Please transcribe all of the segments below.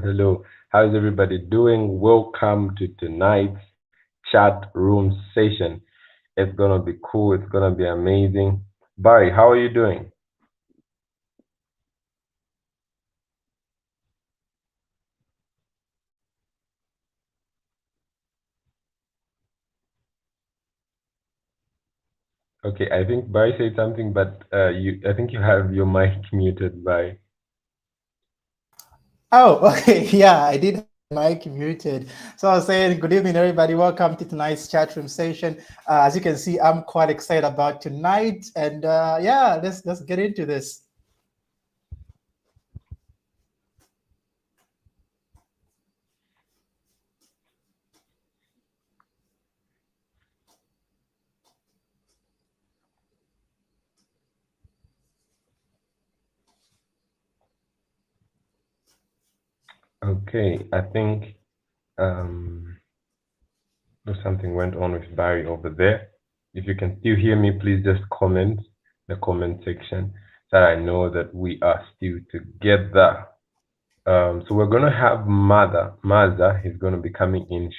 Hello. How's everybody doing? Welcome to tonight's chat room session. It's gonna be cool. It's gonna be amazing. Barry, how are you doing? Okay, I think Barry said something, but I think you have your mic muted, Barry. Oh, okay. Yeah, I did have my mic muted. So I was saying, good evening, everybody. Welcome to tonight's chat room session. As you can see, I'm quite excited about tonight, and yeah, let's get into this. Okay, I think um, something went on with Barry over there. If you can still hear me, please just comment in the comment section so that I know that we are still together. So we're gonna have Maza. He's gonna be coming in.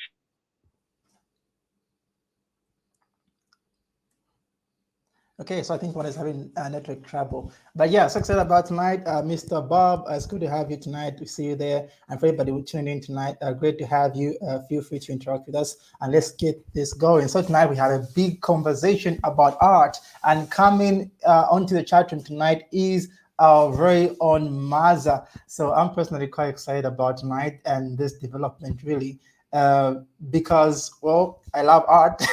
Okay, so I think one is having network trouble. But yeah, so excited about tonight. Mr. Bob, it's good to have you tonight. To see you there. And for everybody who tuned in tonight, great to have you. Feel free to interact with us and let's get this going. So tonight we have a big conversation about art. And coming onto the chat room tonight is our very own Maza. So I'm personally quite excited about tonight and this development really. Uh, because, well, I love art.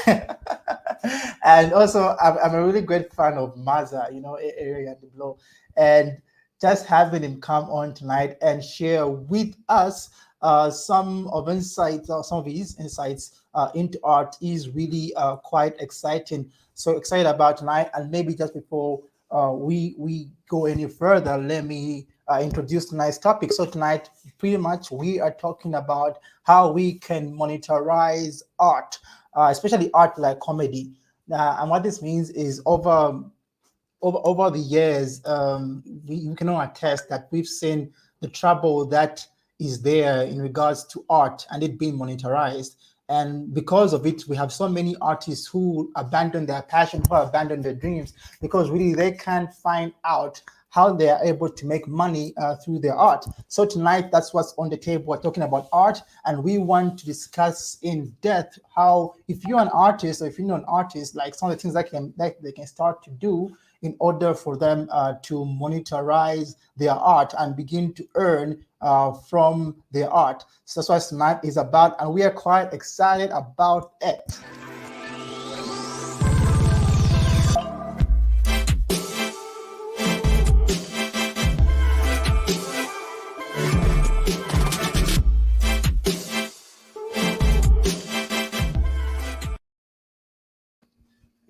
And also, I'm a really great fan of Maza, area and below. And just having him come on tonight and share with us some of insights, or some of his insights into art is really quite exciting. So excited about tonight. And maybe just before we go any further, let me introduce tonight's topic. So tonight, pretty much, we are talking about how we can monetize art, especially art like comedy. And what this means is over the years, we can all attest that we've seen the trouble that is there in regards to art and it being monetized. And because of it, we have so many artists who abandon their passion, who abandon their dreams, because really they can't find out how they are able to make money through their art. So tonight, that's what's on the table. We're talking about art, and we want to discuss in depth how, if you're an artist or if you know an artist, like some of the things that they can start to do in order for them to monetize their art and begin to earn from their art. So that's what tonight is about, and we are quite excited about it.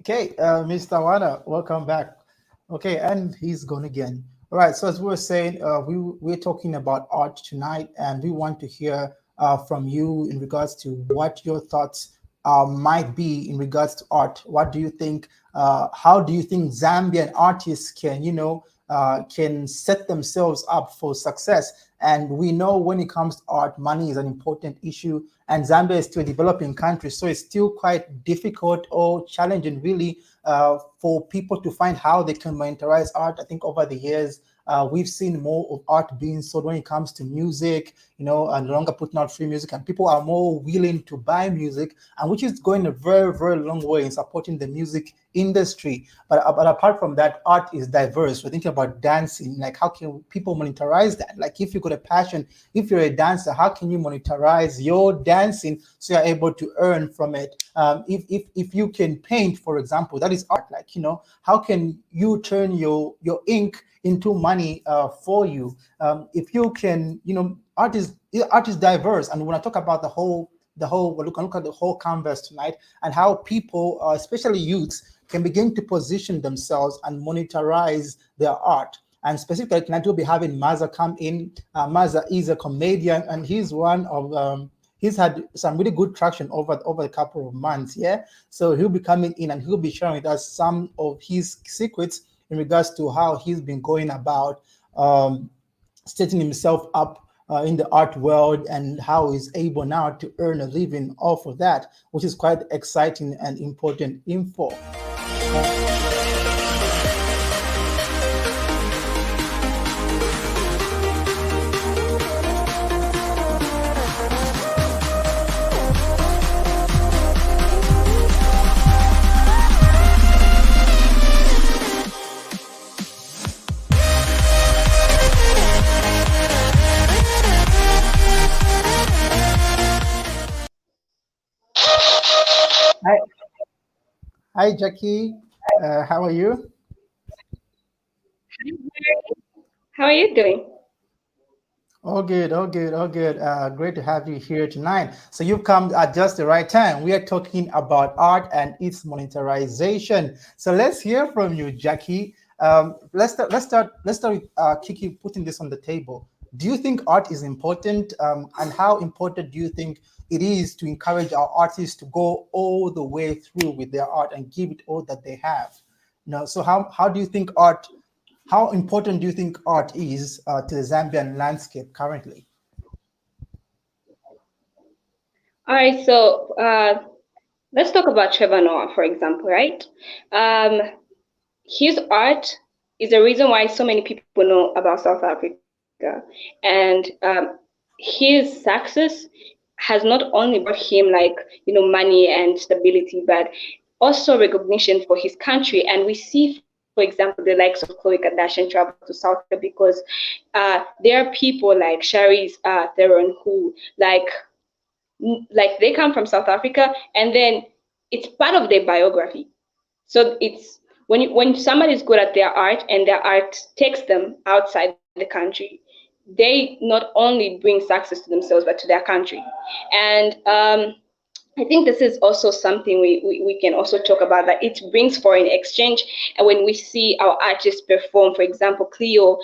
Okay, Mr. Wada, welcome back. Okay, and he's gone again. All right, so as we were saying, we're talking about art tonight, and we want to hear from you in regards to what your thoughts might be in regards to art. What do you think? How do you think Zambian artists can, can set themselves up for success? And we know when it comes to art, money is an important issue, and Zambia is still a developing country, so it's still quite difficult or challenging, really, for people to find how they can monetize art. I think over the years, we've seen more of art being sold when it comes to music, and no longer putting out free music, and people are more willing to buy music, and which is going a very, very long way in supporting the music industry. But apart from that, art is diverse. We're thinking about dancing, like how can people monetize that? Like if you've got a passion, if you're a dancer, how can you monetize your dancing so you're able to earn from it? If you can paint, for example, that is art. Like how can you turn your ink into money for you. If you can, art is diverse, and when I talk about we look at the whole canvas tonight, and how people, especially youths, can begin to position themselves and monetize their art. And specifically tonight we'll be having Maza come in. Maza is a comedian, and he's one of he's had some really good traction over a couple of months. Yeah, so he'll be coming in and he'll be sharing with us some of his secrets in regards to how he's been going about setting himself up in the art world, and how he's able now to earn a living off of that, which is quite exciting and important info. Hi, hi Jackie. How are you? How are you doing? All good, all good, all good. Great to have you here tonight. So you've come at just the right time. We are talking about art and its monetization. So let's hear from you, Jackie. Let's start with Kiki putting this on the table. Do you think art is important, and how important do you think it is to encourage our artists to go all the way through with their art and give it all that they have? So how do you think art how important do you think art is to the Zambian landscape currently? All right, so let's talk about Trevor Noah, for example, right? Um, his art is the reason why so many people know about South Africa, and his success has not only brought him like money and stability, but also recognition for his country. And we see, for example, the likes of Khloe Kardashian travel to South Africa because there are people like Sharice Theron who like they come from South Africa, and then it's part of their biography. So it's when somebody's good at their art and their art takes them outside the country, they not only bring success to themselves but to their country. And I think this is also something we can also talk about, that it brings foreign exchange. And when we see our artists perform, for example, Cleo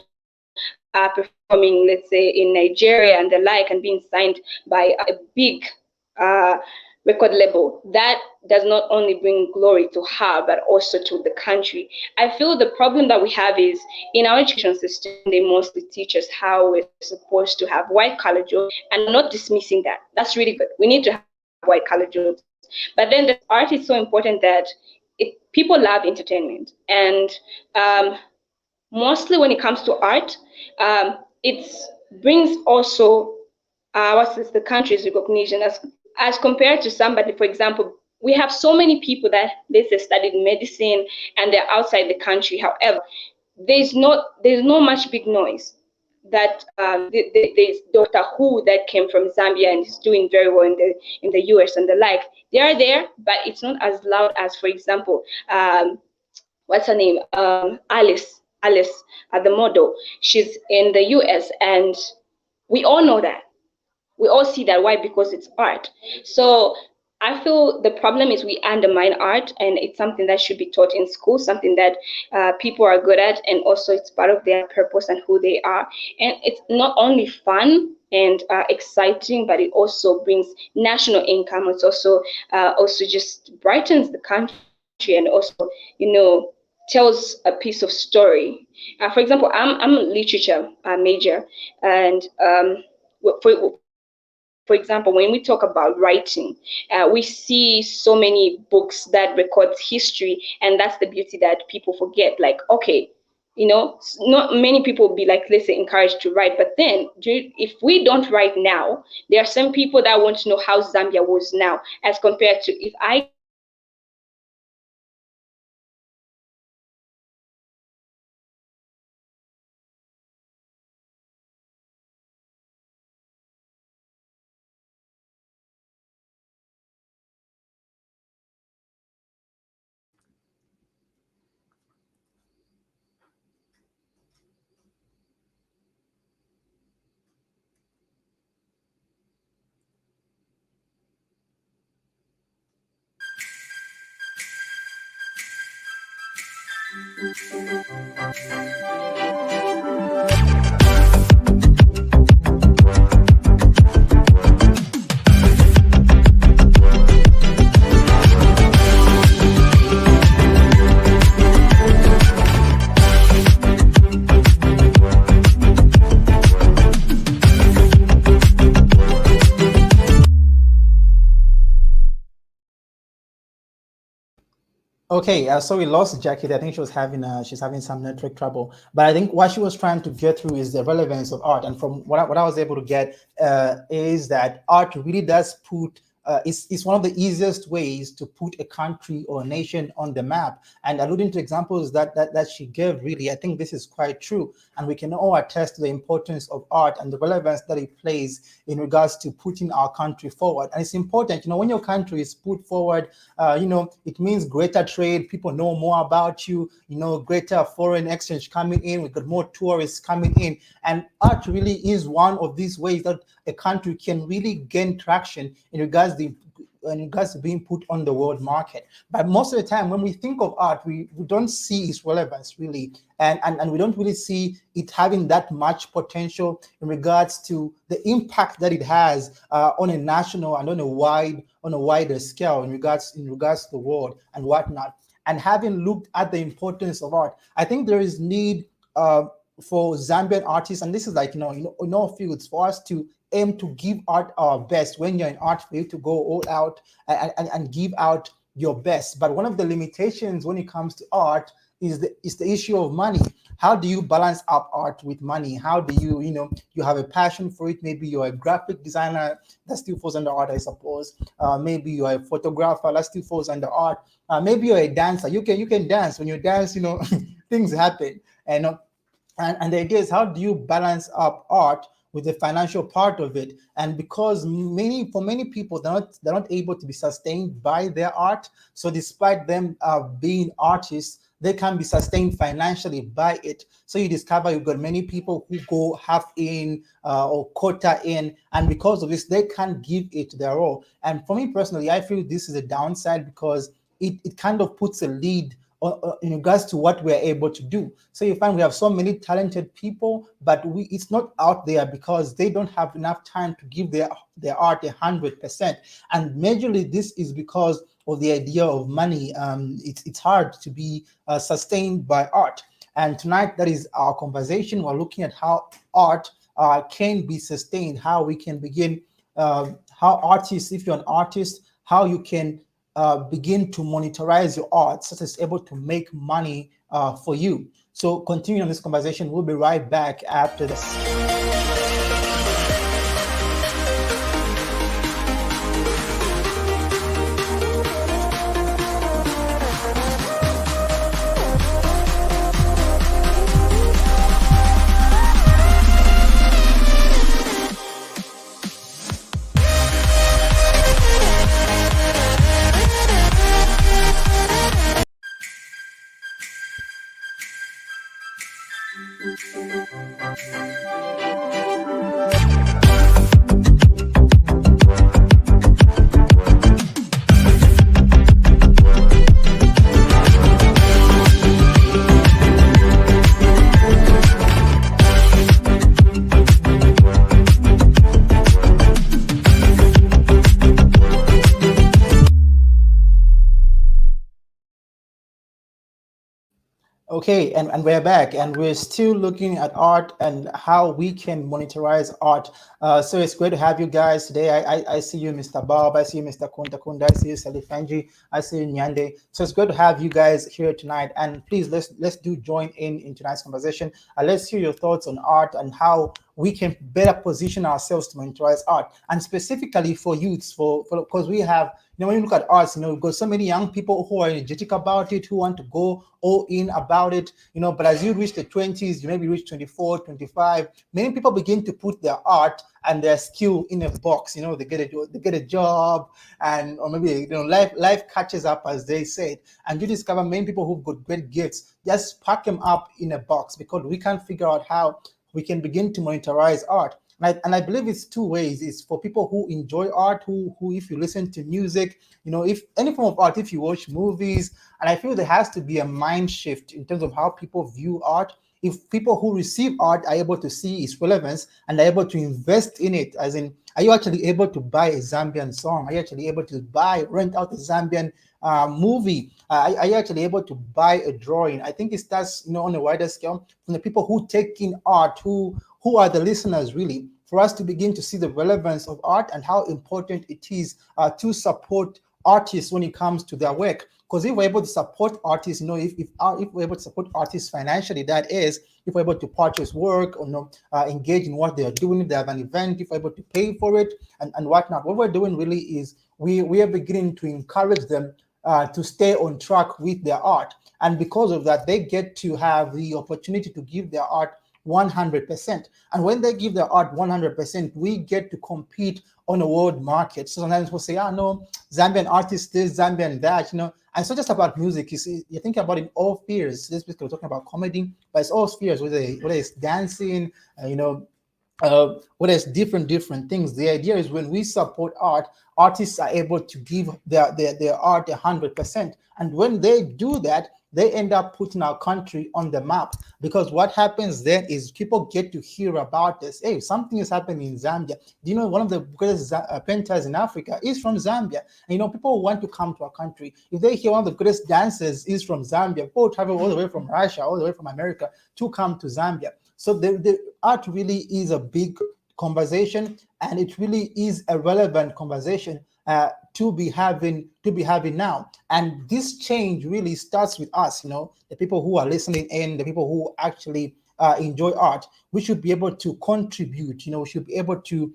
performing, let's say, in Nigeria and the like, and being signed by a big uh, record label, that does not only bring glory to her but also to the country. I feel the problem that we have is in our education system, they mostly teach us how we're supposed to have white collar jobs, and I'm not dismissing that. That's really good. We need to have white collar jobs. But then the art is so important that people love entertainment. And um, mostly when it comes to art, it brings also what's this, the country's recognition as compared to somebody, for example, we have so many people that they say studied medicine and they're outside the country. However, there's no much big noise that there's Doctor Who that came from Zambia and is doing very well in the US and the like. They are there, but it's not as loud as, for example, what's her name? Alice, the model. She's in the US, and we all know that. We all see that. Why? Because it's art. So I feel the problem is we undermine art, and it's something that should be taught in school, something that people are good at, and also it's part of their purpose and who they are. And it's not only fun and exciting, but it also brings national income. It's also just brightens the country, and also tells a piece of story. For example, I'm a literature major, and for example, when we talk about writing, we see so many books that record history, and that's the beauty that people forget. Like, okay, not many people will be like, let's say, encouraged to write, but then if we don't write now, there are some people that want to know how Zambia was now as compared to if I go to Zambia and I write about Zambia history, then people will know how Zambia was then. So I feel the problem is we undermine art, and Okay, so we lost Jackie. I think she was having she's having some network trouble. But I think what she was trying to get through is the relevance of art. And from what I was able to get is that art really does put it's one of the easiest ways to put a country or a nation on the map. And alluding to examples that she gave, really, I think this is quite true. And we can all attest to the importance of art and the relevance that it plays in regards to putting our country forward. And it's important, when your country is put forward, it means greater trade. People know more about you, greater foreign exchange coming in. We've got more tourists coming in. And art really is one of these ways that a country can really gain traction in regards to being put on the world market. But most of the time, when we think of art, we don't see its relevance really, and we don't really see it having that much potential in regards to the impact that it has on a national and on a wider scale in regards to the world and whatnot. And having looked at the importance of art, I think there is need for Zambian artists, and this is like in all fields, for us to aim to give art our best. When you're in art, for you to go all out and give out your best. But one of the limitations when it comes to art is the issue of money. How do you balance up art with money? How do you you have a passion for it? Maybe you're a graphic designer, that still falls under art, I suppose. Maybe you're a photographer, that still falls under art. Maybe you're a dancer. You can dance. When you dance, things happen. And the idea is, how do you balance up art with the financial part of it? And because for many people, they're not able to be sustained by their art. So despite them being artists, they can be sustained financially by it. So you discover you've got many people who go half in or quarter in, and because of this, they can't give it their all. And for me personally, I feel this is a downside because it kind of puts a lead in regards to what we're able to do. So you find we have so many talented people, but it's not out there because they don't have enough time to give their art 100%. And majorly this is because of the idea of money. It's hard to be sustained by art. And tonight, that is our conversation. We're looking at how art can be sustained, how we can begin, how artists, if you're an artist, how you can begin to monetize your art so that it's able to make money for you. So continue on this conversation. We'll be right back after this. Okay, and we're back, and we're still looking at art and how we can monetize art. So it's great to have you guys today. I see you, Mr. Bob. I see you, Mr. Kunta Kunda. I see you, Salifanji. I see you, Nyande. So it's good to have you guys here tonight. And please, let's do join in tonight's conversation. Let's hear your thoughts on art and how we can better position ourselves to monetize art, and specifically for youths, because we have, when you look at arts, we've got so many young people who are energetic about it, who want to go all in about it, but as you reach the 20s, you maybe reach 24, 25, many people begin to put their art and their skill in a box. They get a job, and or maybe life catches up, as they said, and you discover many people who've got great gifts just pack them up in a box because we can't figure out how we can begin to monetize art. And I believe it's two ways. It's for people who enjoy art, who if you listen to music, if any form of art, if you watch movies, and I feel there has to be a mind shift in terms of how people view art. If people who receive art are able to see its relevance and are able to invest in it, as in, are you actually able to buy a Zambian song? Are you actually able to rent out a Zambian movie? Are you actually able to buy a drawing? I think it starts, on a wider scale from the people who take in art, who are the listeners really, for us to begin to see the relevance of art and how important it is to support artists when it comes to their work. Because if we're able to support artists, if we're able to support artists financially, that is, if we're able to purchase work or engage in what they are doing, if they have an event, if we're able to pay for it and whatnot, what we're doing really is we are beginning to encourage them to stay on track with their art. And because of that, they get to have the opportunity to give their art 100%. And when they give their art 100%, we get to compete on a world market. So sometimes we'll say, no, Zambian artist this, Zambian that, And it's not just about music. You think about it in all spheres. This week we're talking about comedy, but it's all spheres, whether it's dancing, whether it's different things. The idea is when we support art, artists are able to give their art 100%. And when they do that, they end up putting our country on the map, because what happens then is people get to hear about this. Hey, something is happening in Zambia. Do you know one of the greatest painters in Africa is from Zambia? And people want to come to our country. If they hear one of the greatest dancers is from Zambia, people travel all the way from Russia, all the way from America to come to Zambia. So the art really is a big conversation, and it really is a relevant conversation to be having now. And this change really starts with us, the people who are listening in, the people who actually enjoy art. We should be able to contribute, we should be able to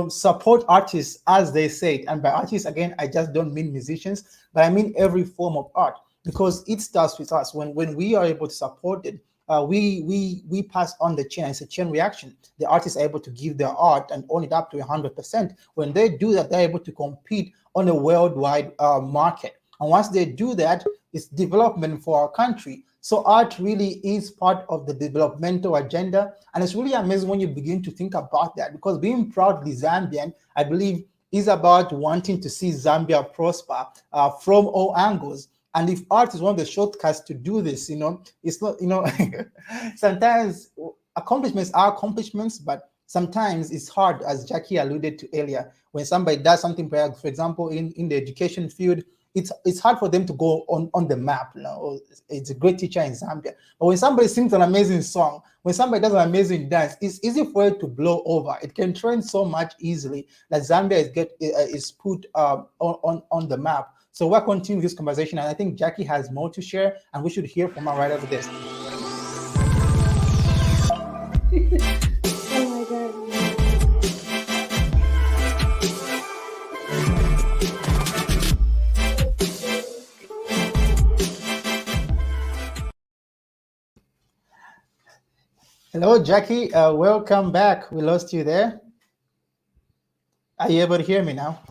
support artists as they say it. And by artists, again, I just don't mean musicians, but I mean every form of art, because it starts with us. When we are able to support it, we pass on the chain. It's a chain reaction. The artists are able to give their art and own it up to 100%. When they do that, they're able to compete on a worldwide market. And once they do that, it's development for our country. So art really is part of the developmental agenda. And it's really amazing when you begin to think about that, because being proudly Zambian, I believe, is about wanting to see Zambia prosper from all angles. And if art is one of the shortcuts to do this, it's not, sometimes accomplishments are accomplishments, but sometimes it's hard, as Jackie alluded to earlier. When somebody does something, for example, in the education field, it's hard for them to go on the map. It's a great teacher in Zambia. But when somebody sings an amazing song, when somebody does an amazing dance, it's easy for it to blow over. It can trend so much easily that Zambia is put on the map. So we're continuing this conversation, and I think Jackie has more to share, and we should hear from her right after this. Oh my God. Hello, Jackie. Welcome back. We lost you there. Are you able to hear me now?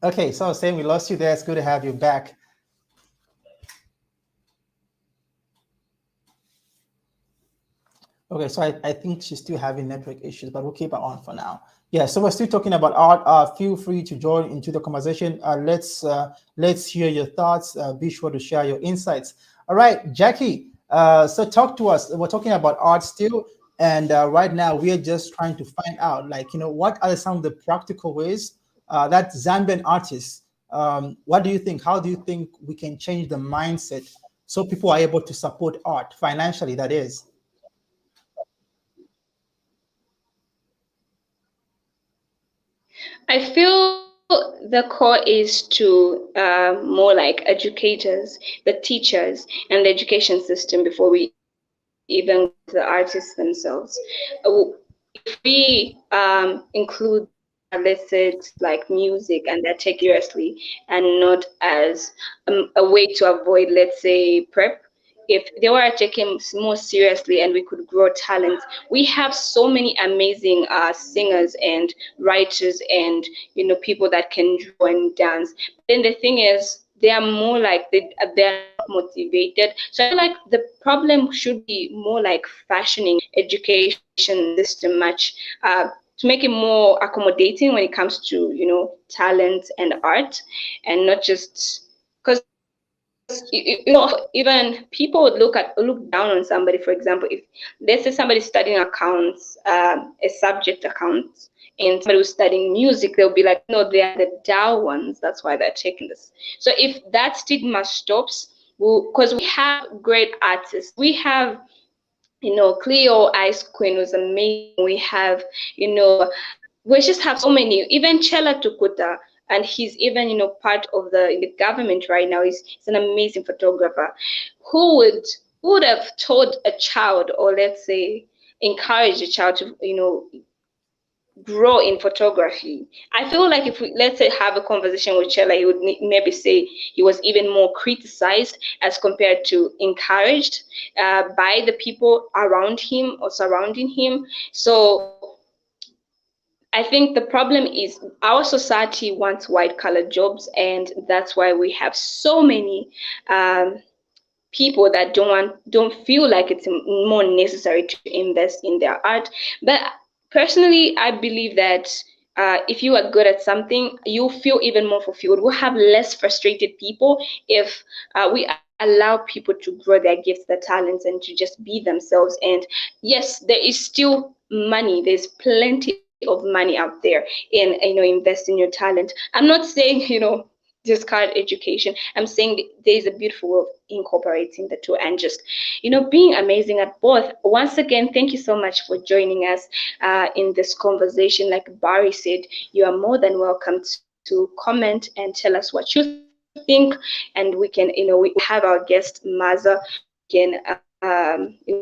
Okay, so I was saying we lost you there. It's good to have you back. Okay, so I think she's still having network issues, but we'll keep her on for now. Yeah, so we're still talking about art. Feel free to join into the conversation. Let's hear your thoughts. Be sure to share your insights. All right, Jackie. So talk to us. We're talking about art still, and right now we are just trying to find out, what are some of the practical ways that Zambian artists. What do you think? How do you think we can change the mindset so people are able to support art financially? That is. I feel the core is to more like educators, the teachers, and the education system before we even go to the artists themselves. If we include illicit like music and that take seriously and not as a way to avoid, let's say, prep, if they were taken more seriously and we could grow talent. We have so many amazing singers and writers and people that can draw and dance. Then the thing is, they are more like they're not motivated. So I feel like the problem should be more like fashioning education system much to make it more accommodating when it comes to talent and art, and not just because even people would look down on somebody. For example, if let's say somebody's studying accounts, a subject accounts, and somebody who's studying music, they'll be like, no, they're the dull ones, that's why they're taking this. So if that stigma stops, because we have great artists, we have Cleo Ice Queen was amazing. We have, we just have so many. Even Chela Tukuta, and he's even, part of the government right now. He's an amazing photographer. Who would who would have told a child, or let's say, encourage a child to, grow in photography? I feel like if we, let's say, have a conversation with Chela, he would maybe say he was even more criticized as compared to encouraged by the people around him or surrounding him. So I think the problem is our society wants white collar jobs, and that's why we have so many people that don't feel like it's more necessary to invest in their art. But personally, I believe that if you are good at something, you feel even more fulfilled. We'll have less frustrated people if we allow people to grow their gifts, their talents, and to just be themselves. And yes, there is still money. There's plenty of money out there in invest in your talent. I'm not saying discard education. I'm saying there is a beautiful way of incorporating the two and just being amazing at both. Once again, thank you so much for joining us in this conversation. Like Barry said, you are more than welcome to comment and tell us what you think, and we can we have our guest Maza. We can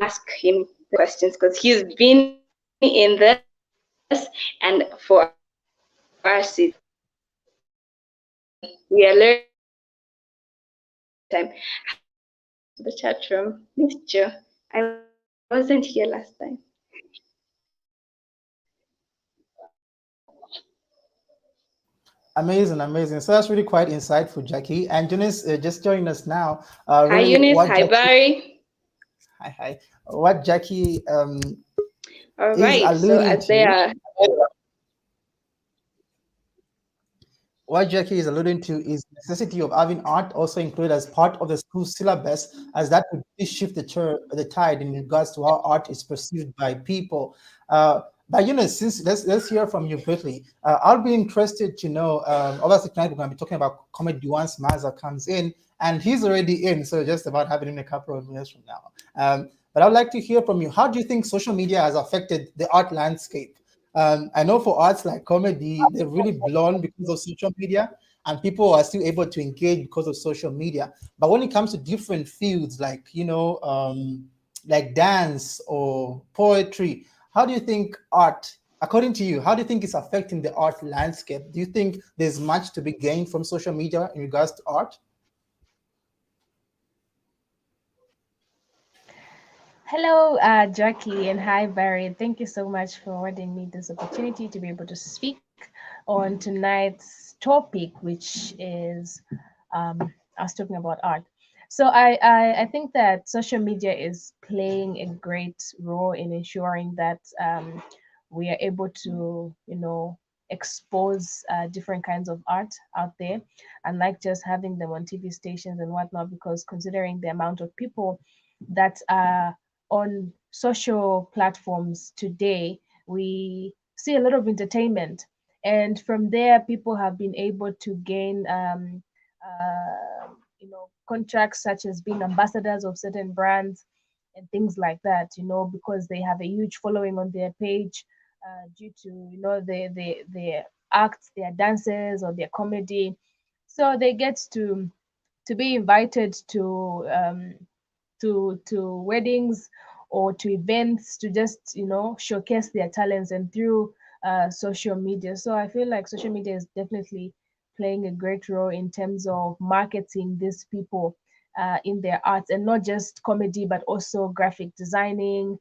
ask him the questions because he's been in this, and for us we are learning all the time. The chat room. Missed you. I wasn't here last time. Amazing, amazing. So that's really quite insightful, Jackie. And Eunice, just joining us now. Hi Really, Eunice, what hi Jackie, Barry. hi, hi, what Jackie All is right, so alluding as they to, are, what Jackie is alluding to is the necessity of having art also included as part of the school syllabus, as that would really shift the tide in regards to how art is perceived by people. But since let's hear from you briefly. I'll be interested to know. Obviously, tonight we're going to be talking about comedy once Maza comes in, and he's already in, so just about having him in a couple of minutes from now. But I'd like to hear from you. How do you think social media has affected the art landscape? I know for arts like comedy, they're really blown because of social media, and people are still able to engage because of social media. But when it comes to different fields, like like dance or poetry, how do you think art, according to you, how do you think it's affecting the art landscape? Do you think there's much to be gained from social media in regards to art? Hello, Jackie, and hi, Barry. Thank you so much for awarding me this opportunity to be able to speak on tonight's topic, which is I was talking about art. So I think that social media is playing a great role in ensuring that we are able to, expose different kinds of art out there, and like just having them on TV stations and whatnot, because considering the amount of people that are on social platforms today, we see a lot of entertainment. And from there, people have been able to gain, contracts such as being ambassadors of certain brands and things like that, because they have a huge following on their page due to, their acts, their dances, or their comedy. So they get to be invited to weddings or to events to just showcase their talents and through social media. So I feel like social media is definitely playing a great role in terms of marketing these people in their arts, and not just comedy but also graphic designing,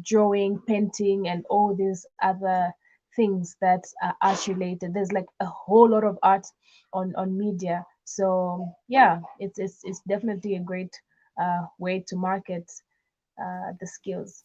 drawing, painting, and all these other things that are art related. There's like a whole lot of art on media So yeah, it's definitely a great way to market the skills.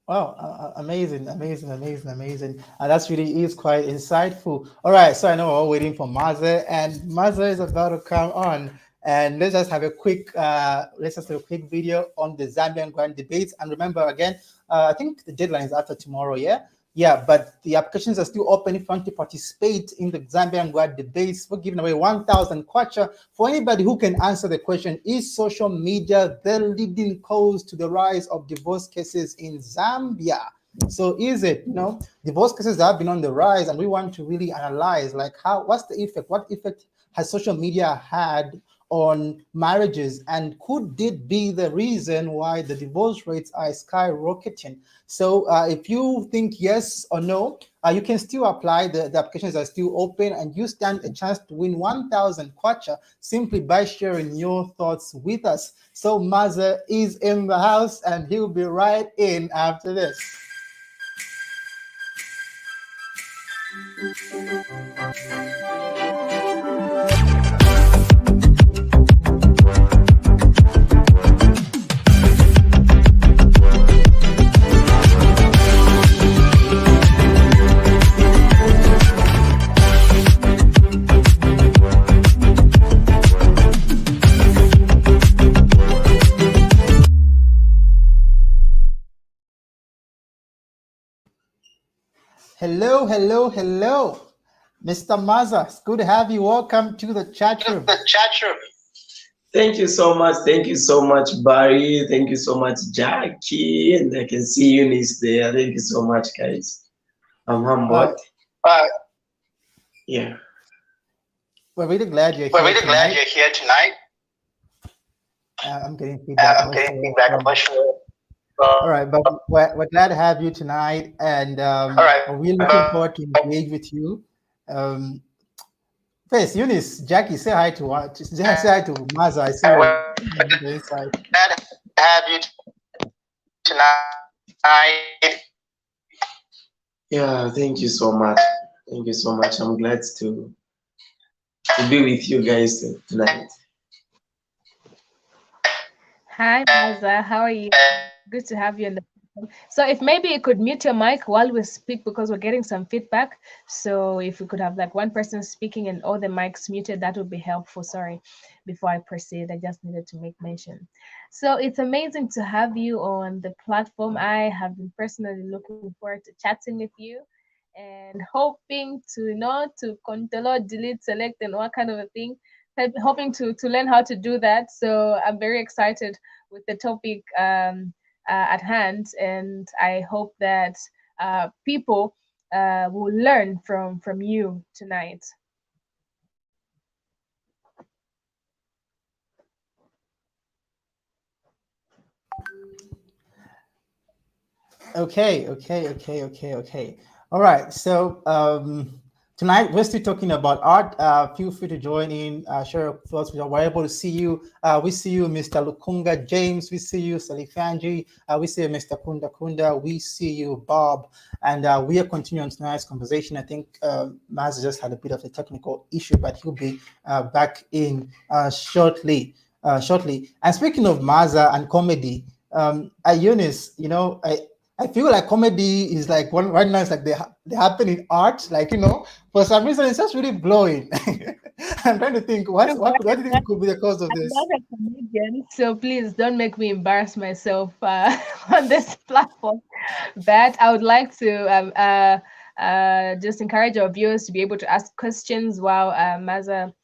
Wow, amazing, amazing, amazing, amazing. That's really is quite insightful. All right, so I know we're all waiting for Maza, and Maza is about to come on. And let's just have a quick video on the Zambian Grand debates. And remember again, I think the deadline is after tomorrow, yeah? Yeah, but the applications are still open if you want to participate in the Zambian Grand debates. We're giving away 1,000 kwacha for anybody who can answer the question: is social media the leading cause to the rise of divorce cases in Zambia? So is it, divorce cases have been on the rise, and we want to really analyze like what's the effect? What effect has social media had on marriages, and could it be the reason why the divorce rates are skyrocketing? So if you think yes or no, you can still apply. The applications are still open, and you stand a chance to win 1,000 kwacha simply by sharing your thoughts with us. So Maza is in the house, and he'll be right in after this. Hello, hello, hello, Mr. Maza. It's good to have you. Welcome to the chat room. Thank you so much. Thank you so much, Barry. Thank you so much, Jackie. And I can see Eunice there. Thank you so much, guys. I'm humbled. Yeah. We're really glad you're here tonight. I'm getting feedback. All right, but we're glad to have you tonight, and we're looking forward to engage with you. First, Eunice, Jackie, say hi to Maza. I see you inside. Glad to have you tonight. Yeah, thank you so much. Thank you so much. I'm glad to be with you guys tonight. Hi, Maza. How are you? Good to have you in the platform. So if maybe you could mute your mic while we speak, because we're getting some feedback. So if we could have like one person speaking and all the mics muted, that would be helpful. Sorry. Before I proceed, I just needed to make mention. So it's amazing to have you on the platform. I have been personally looking forward to chatting with you and hoping to to control, delete, select, and all kind of a thing. Hoping to learn how to do that. So I'm very excited with the topic at hand, and I hope that people will learn from you tonight. Okay. All right. So tonight we're still talking about art. Feel free to join in, share your thoughts. We're able to see you. We see you, Mr. Lukunga James. We see you, Salifanji. We see you, Mr. Kunda. We see you, Bob. And we are continuing tonight's conversation. I think Maz just had a bit of a technical issue, but he'll be back in shortly. And speaking of Maza and comedy, Eunice, I feel like comedy is like right now. It's like they happen in art. Like for some reason, it's just really blowing. I'm trying to think what do you think could be the cause of this? I'm not a comedian, so please don't make me embarrass myself on this platform. But I would like to just encourage our viewers to be able to ask questions while Maza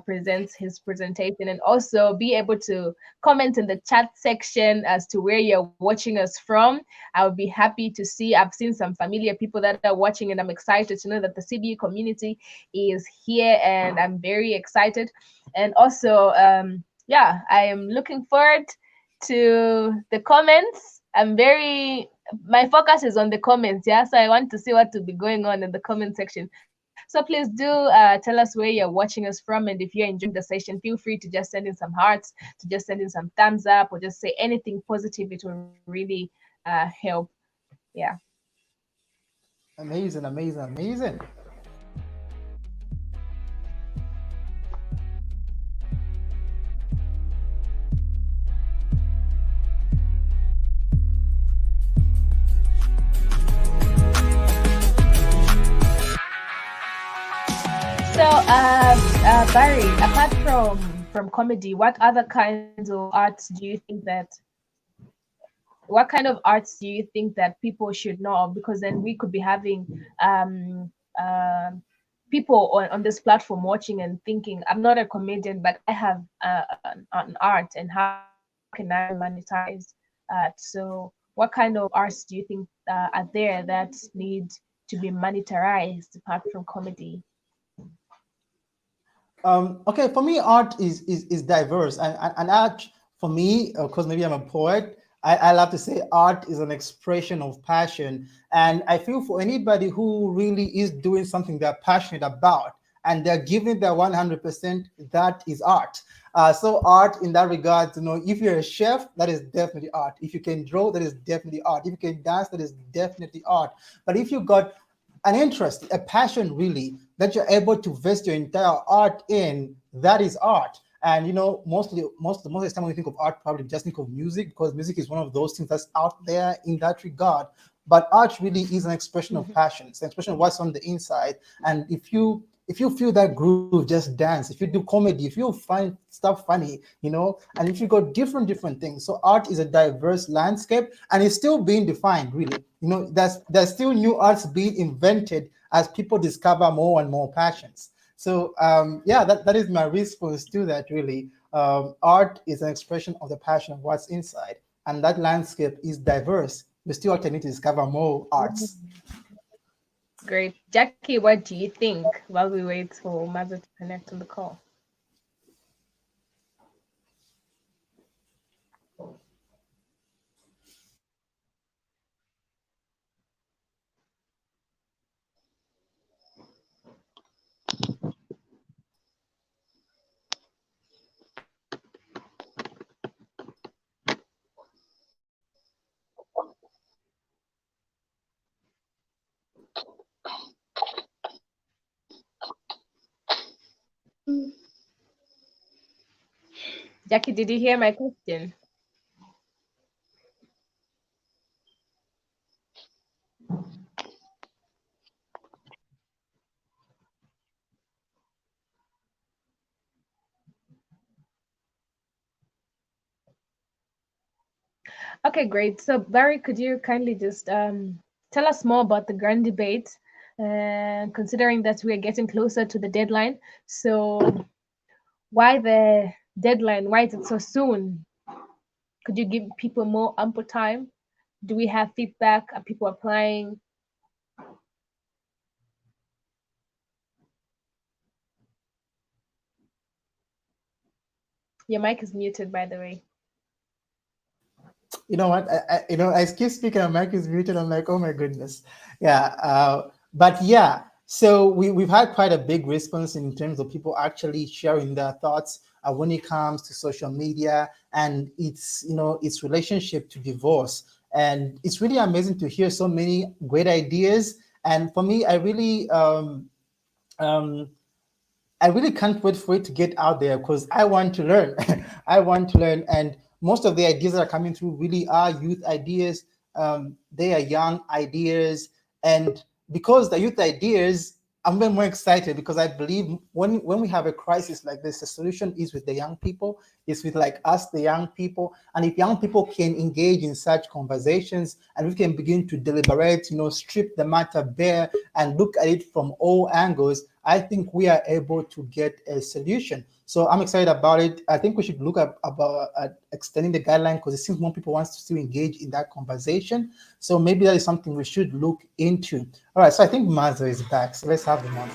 presents his presentation, and also be able to comment in the chat section as to where you're watching us from. I would be happy to see. I've seen some familiar people that are watching, and I'm excited to know that the CBE community is here, and I'm very excited. And also, I am looking forward to the comments. My focus is on the comments, so I want to see what will be going on in the comment section. So please do tell us where you're watching us from, and if you're enjoying the session, feel free to just send in some hearts, to just send in some thumbs up, or just say anything positive. It will really help. Yeah. Amazing. Barry, apart from comedy, what other kinds of arts do you think that? What kind of arts do you think that people should know of? Because then we could be having people on this platform watching and thinking, I'm not a comedian, but I have an art, and how can I monetize? So, what kind of arts do you think are there that need to be monetized apart from comedy? Okay, for me, art is diverse, and art for me, of course, maybe I'm a poet. I love to say art is an expression of passion, and I feel for anybody who really is doing something they're passionate about and they're giving their 100%, that is art. So art in that regard, if you're a chef, that is definitely art. If you can draw, that is definitely art. If you can dance, that is definitely art. But if you got an interest, a passion really, that you're able to vest your entire art in, that is art. And most of the time when we think of art, probably just think of music, because music is one of those things that's out there in that regard. But art really is an expression of passion. It's an expression of what's on the inside. And if you feel that groove, just dance. If you do comedy, if you find stuff funny, and if you got different things. So art is a diverse landscape, and it's still being defined, really. There's still new arts being invented as people discover more and more passions. So yeah, that is my response to that, really. Art is an expression of the passion of what's inside, and that landscape is diverse. We still need to discover more arts. Great. Jackie, what do you think while we wait for Maza to connect on the call? Jackie, did you hear my question? Okay, great. So Barry, could you kindly just tell us more about the grand debate, considering that we are getting closer to the deadline? So why the deadline? Why is it so soon? Could you give people more ample time? Do we have feedback? Are people applying? Your mic is muted, by the way. You know what? I keep speaking, and mic is muted. I'm like, oh my goodness. Yeah. But yeah, so we've had quite a big response in terms of people actually sharing their thoughts when it comes to social media and its relationship to divorce. And it's really amazing to hear so many great ideas. And for me, I really can't wait for it to get out there, because I want to learn. I want to learn. And most of the ideas that are coming through really are youth ideas. They are young ideas. And because the youth ideas, I'm even more excited, because I believe when we have a crisis like this, the solution is with the young people. It's with like us, the young people. And if young people can engage in such conversations, and we can begin to deliberate, strip the matter bare and look at it from all angles, I think we are able to get a solution. So I'm excited about it. I think we should look at extending the guideline, because it seems more people want to still engage in that conversation. So maybe that is something we should look into. All right, so I think Maza is back. So let's have them on.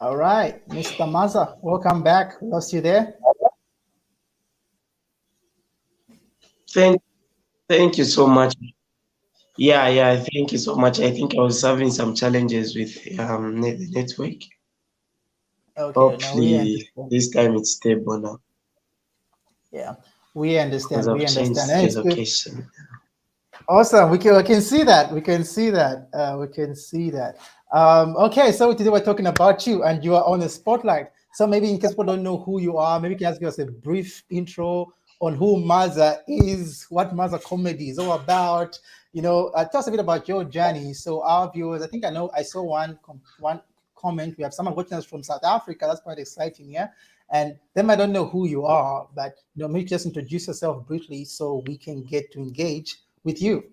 All right, Mr. Maza, welcome back. Lost you there. Thank you so much. Yeah, thank you so much. I think I was having some challenges with the network. Okay, Hopefully this time it's stable now. Yeah, we understand. Because We I've changed understand. the location. Awesome. We can see that. We can see that. We can see that. Okay, so today we're talking about you, and you are on the spotlight. So maybe in case people don't know who you are, maybe you can just give us a brief intro on who Maza is, what MAZA-Comedy is all about. Tell us a bit about your journey. So our viewers, I think I know I saw one comment. We have someone watching us from South Africa. That's quite exciting, yeah. And they might don't know who you are, but maybe just introduce yourself briefly so we can get to engage with you.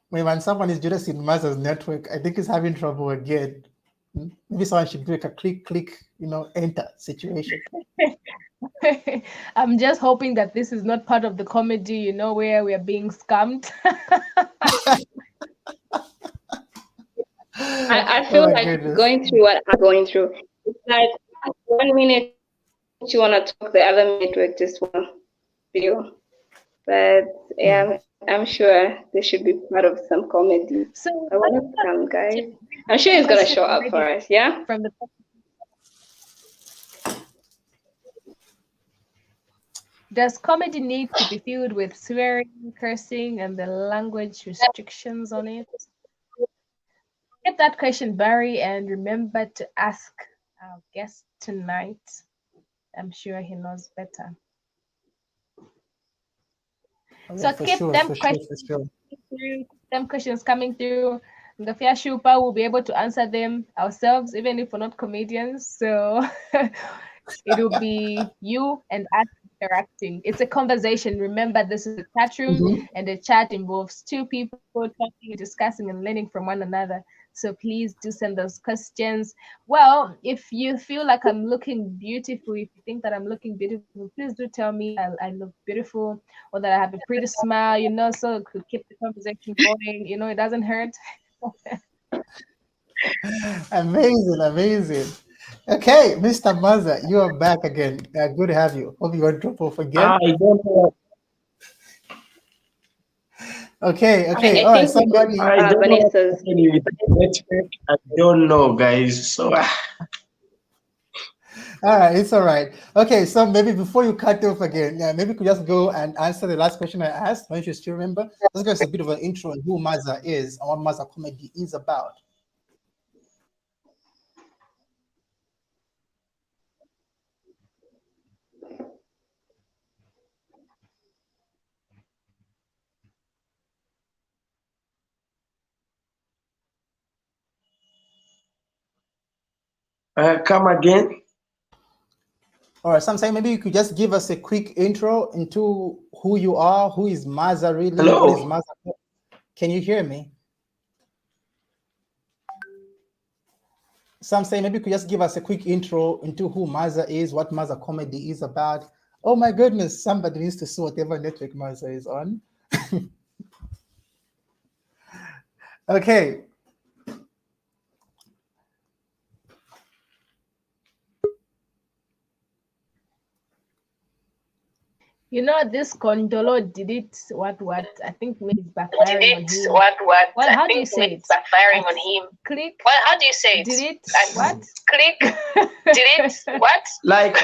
When someone is just in Maza's network, I think he's having trouble again. Maybe someone should do like a click, enter situation. I'm just hoping that this is not part of the comedy, where we are being scammed. I feel like goodness. going through what I'm going through. It's like 1 minute you want to talk, the other minute we just want to feel. But yeah, I'm sure this should be part of some comedy. So I want to come, guys. I'm sure he's gonna show up for us. Yeah. from the Does comedy need to be filled with swearing, cursing, and the language restrictions on it? Get that question, Barry, and remember to ask our guest tonight. I'm sure he knows better. So keep them questions through, them questions coming through. The Fair Shupa will be able to answer them ourselves, even if we're not comedians. So it will be you and us interacting. It's a conversation. Remember, this is a chat room, and the chat involves two people talking, discussing, and learning from one another. So please do send those questions. Well, if you feel like I'm looking beautiful, if you think that I'm looking beautiful, please do tell me I look beautiful, or that I have a pretty smile, so it could keep the conversation going. It doesn't hurt. Amazing. Okay, Mr. Maza, you are back again. Good to have you. Hope you won't drop off again. I don't know. Okay. I All right, think somebody. I don't Vanessa's. know. I don't know, guys. So All right, it's all right. Okay, so maybe before you cut off again, maybe you could just go and answer the last question I asked. Don't you still remember? Let's give us a bit of an intro on who Maza is and what MAZA-Comedy is about. come again. All right, so I'm saying maybe you could just give us a quick intro into who you are, who is Maza really? Hello? What is Maza? Can you hear me? So I'm saying maybe you could just give us a quick intro into who Maza is, what MAZA-Comedy is about. Oh my goodness, somebody needs to see whatever network Maza is on. Okay. This Condolo did it. What? I think maybe it's backfiring on him. What? Well, how do you say it? Backfiring on him. Click. Well, how do you say it? Did it? What? Click. Did it? What? Like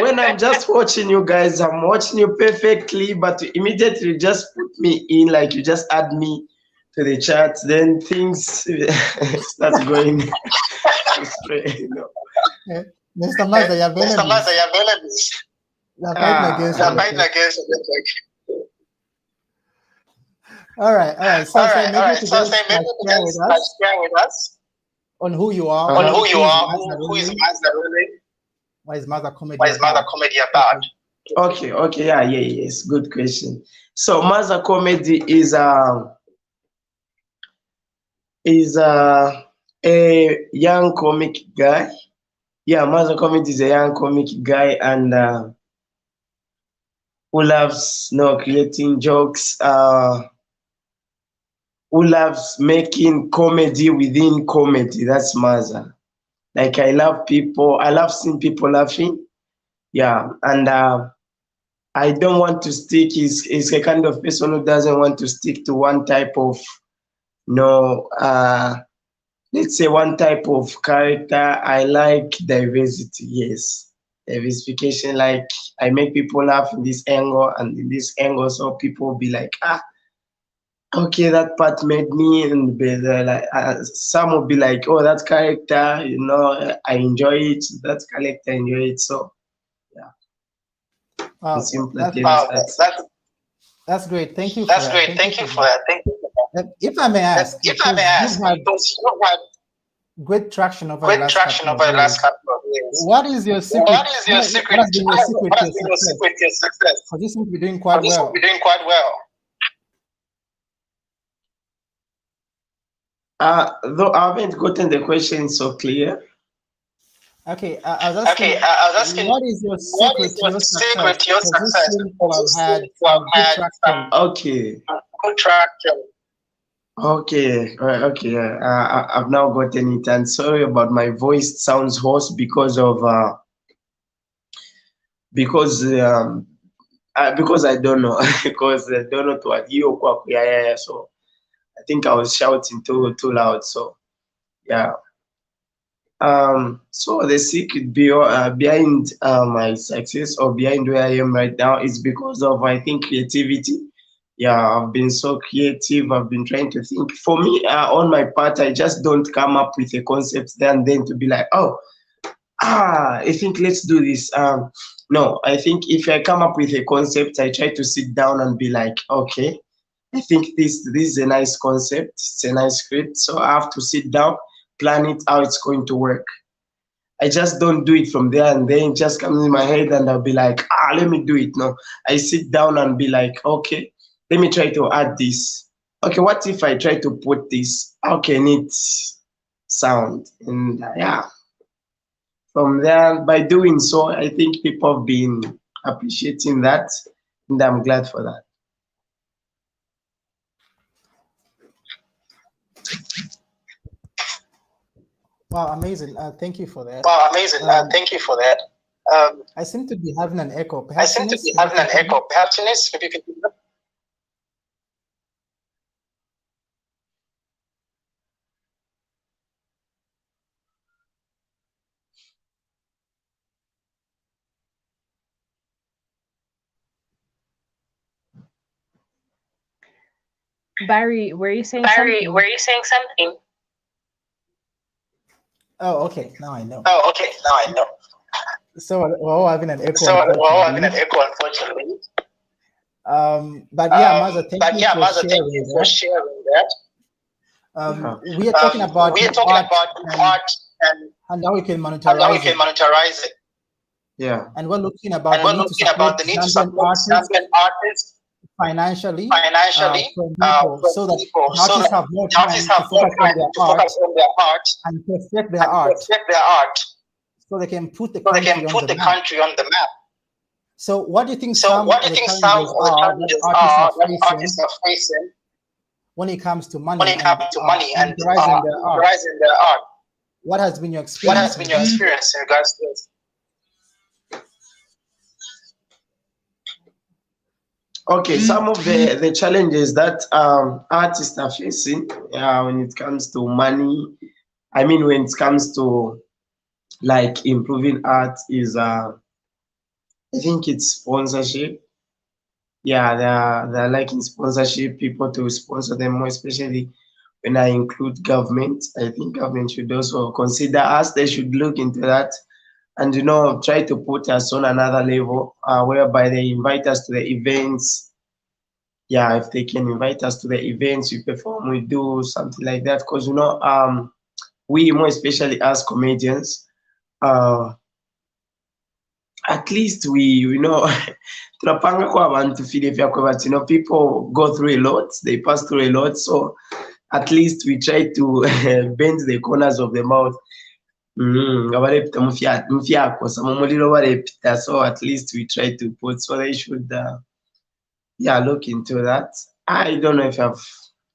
when I'm just watching you guys, I'm watching you perfectly, but you immediately just put me in, like you just add me to the chat, then things start going straight. Mr. Maza, you're available. Mr. Maza, you're available. You're fighting against You're the fighting network. against the network. All right. So All say right. maybe So say maybe you can share with us on who you are. on who you are, who is Maza really? What is MAZA-Comedy What is MAZA-Comedy about? Okay, yes, good question. So MAZA-Comedy is a young comic guy. Yeah, MAZA-Comedy is a young comic guy and who loves creating jokes, who loves making comedy within comedy. That's Maza. Like I love seeing people laughing. Yeah, and I don't want to stick. He's a kind of person who doesn't want to stick to one type of let's say one type of character. I like diversity, yes. Diversification, like I make people laugh in this angle and in this angle, so people be like, Okay, that part made me and be like some will be like, oh, that character, you know, I enjoy it. That character, I enjoy it. So yeah, in simple terms, That's great. Thank you for That's that. great. Thank you for that. Thank you for that. If I may ask, If I may because ask, you've had because you had great traction over the great last traction couple over of the last years, couple of years, what is your secret? what is your secret? What has been your secret What to has your been your success? secret to your success? Because you seem to be doing quite You seem to well. be doing quite well. Though I haven't gotten the question so clear. Okay, I was asking, I was asking, what is your secret to your secret success? to your Because you success? seem to have had To have good had traction. Okay. good traction. Okay, okay. I've now gotten it. And sorry about my voice sounds hoarse because I don't know because I don't know to what you yeah. So I think I was shouting too loud. So yeah. So the secret behind my success or behind where I am right now is because of, I think, creativity. Yeah, I've been so creative. I've been trying to think. For me, on my part, I just don't come up with a concept there and then to be like, oh, I think let's do this. No, I think if I come up with a concept, I try to sit down and be like, okay, I think this is a nice concept. It's a nice script. So I have to sit down, plan it, how it's going to work. I just don't do it from there and then it just comes in my head and I'll be like, let me do it. No, I sit down and be like, okay, let me try to add this. Okay, what if I try to put this? How can it sound? And yeah, from there, by doing so, I think people have been appreciating that and I'm glad for that. Wow, amazing. Thank you for that. Wow, amazing. Thank you for that. I seem to be having an echo. I Perhaps seem to Ines, be if you having can an hear me? echo. Perhaps, Ines, maybe you can do that. Barry, were you saying Barry, something? were you saying something? Oh, okay. Now I know. Oh, okay. Now I know. So we're all having an echo. So we're all having an unfortunately. echo, unfortunately. But yeah, Maza, thank you for Maza, sharing thank you for that. sharing that. We are talking about we are talking about art and how we can and how we monetize can it. monetize it. Yeah. And we're looking about And we're looking about the need to support Zambian artists financially, financially from people, so that the artists have more the time artists to have more focus on time their to art focus on their art and perfect their and art, perfect their art, so they can put the so they country can on put the the map. country on the map. So what do you think So some what of do you the think some challenges of the are challenges that that artists artists are facing when it comes to money when it comes to money and monetizing their art? monetizing their art? What has been your What experience? has been your experience in regards to this? Okay, some of the challenges that artists are facing when it comes to money, I mean, when it comes to like improving art is, I think it's sponsorship. Yeah, they're liking sponsorship, people to sponsor them more, especially when I include government. I think government should also consider us. They should look into that and, you know, try to put us on another level whereby they invite us to the events. Yeah, if they can invite us to the events, we perform, we do something like that. Because, you know, we more especially as comedians, at least we, you know, tunapanga kwa abantu feel vyako, but you know, people go through a lot, they pass through a lot, so at least we try to bend the corners of the mouth. Abarepita mufyako samumuliro barepita, so at least we try to put, so they should yeah, look into that. I don't know if I've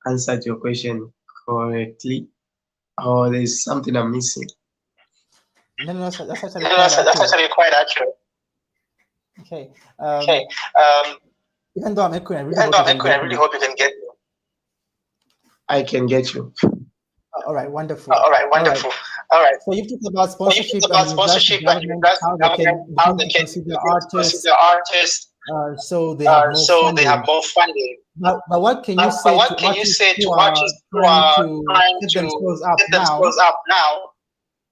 answered your question correctly or there's something I'm missing. No, that's actually No, quite that's accurate. actually quite accurate. Okay. Okay. Even though I'm echoing, I really Even hope though you I'm can echoing, I get really me. hope you can get me. I can get you. All right, wonderful. All right, wonderful. All right. So you've talked about sponsorship So and government, how they can consider artists, artists so they have more so funding. they have more funding. But what can you say what to can you artists say who to are artists who trying are to trying set to themselves up get now? themselves up now?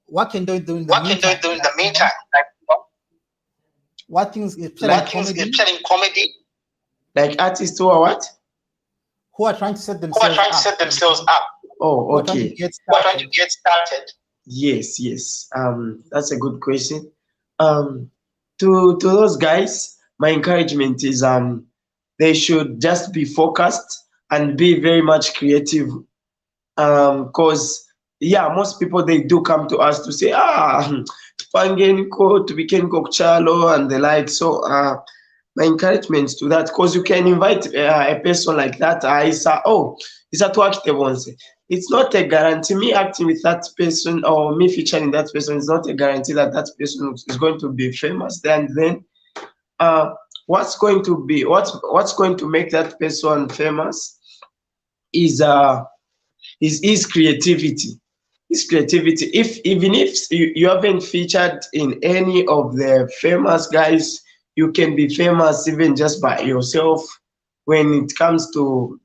What can they do in the What can they meantime? do in the meantime? Like, What things, what things, especially in comedy? Like artists who are what? who are trying to set Who are themselves trying to up? set themselves up. Oh, Who are trying to okay. get Who are trying to started? get started. Yes, yes. That's a good question. To those guys, my encouragement is they should just be focused and be very much creative. Cause yeah, most people they do come to us to say tupangeniko tubikeniko kuchalo and the like. So my encouragement to that, because you can invite a person like that. It's not a guarantee. Me acting with that person or me featuring that person is not a guarantee that that person is going to be famous. Then what's going to make that person famous is his creativity. His creativity. Even if you haven't featured in any of the famous guys, you can be famous even just by yourself. When it comes to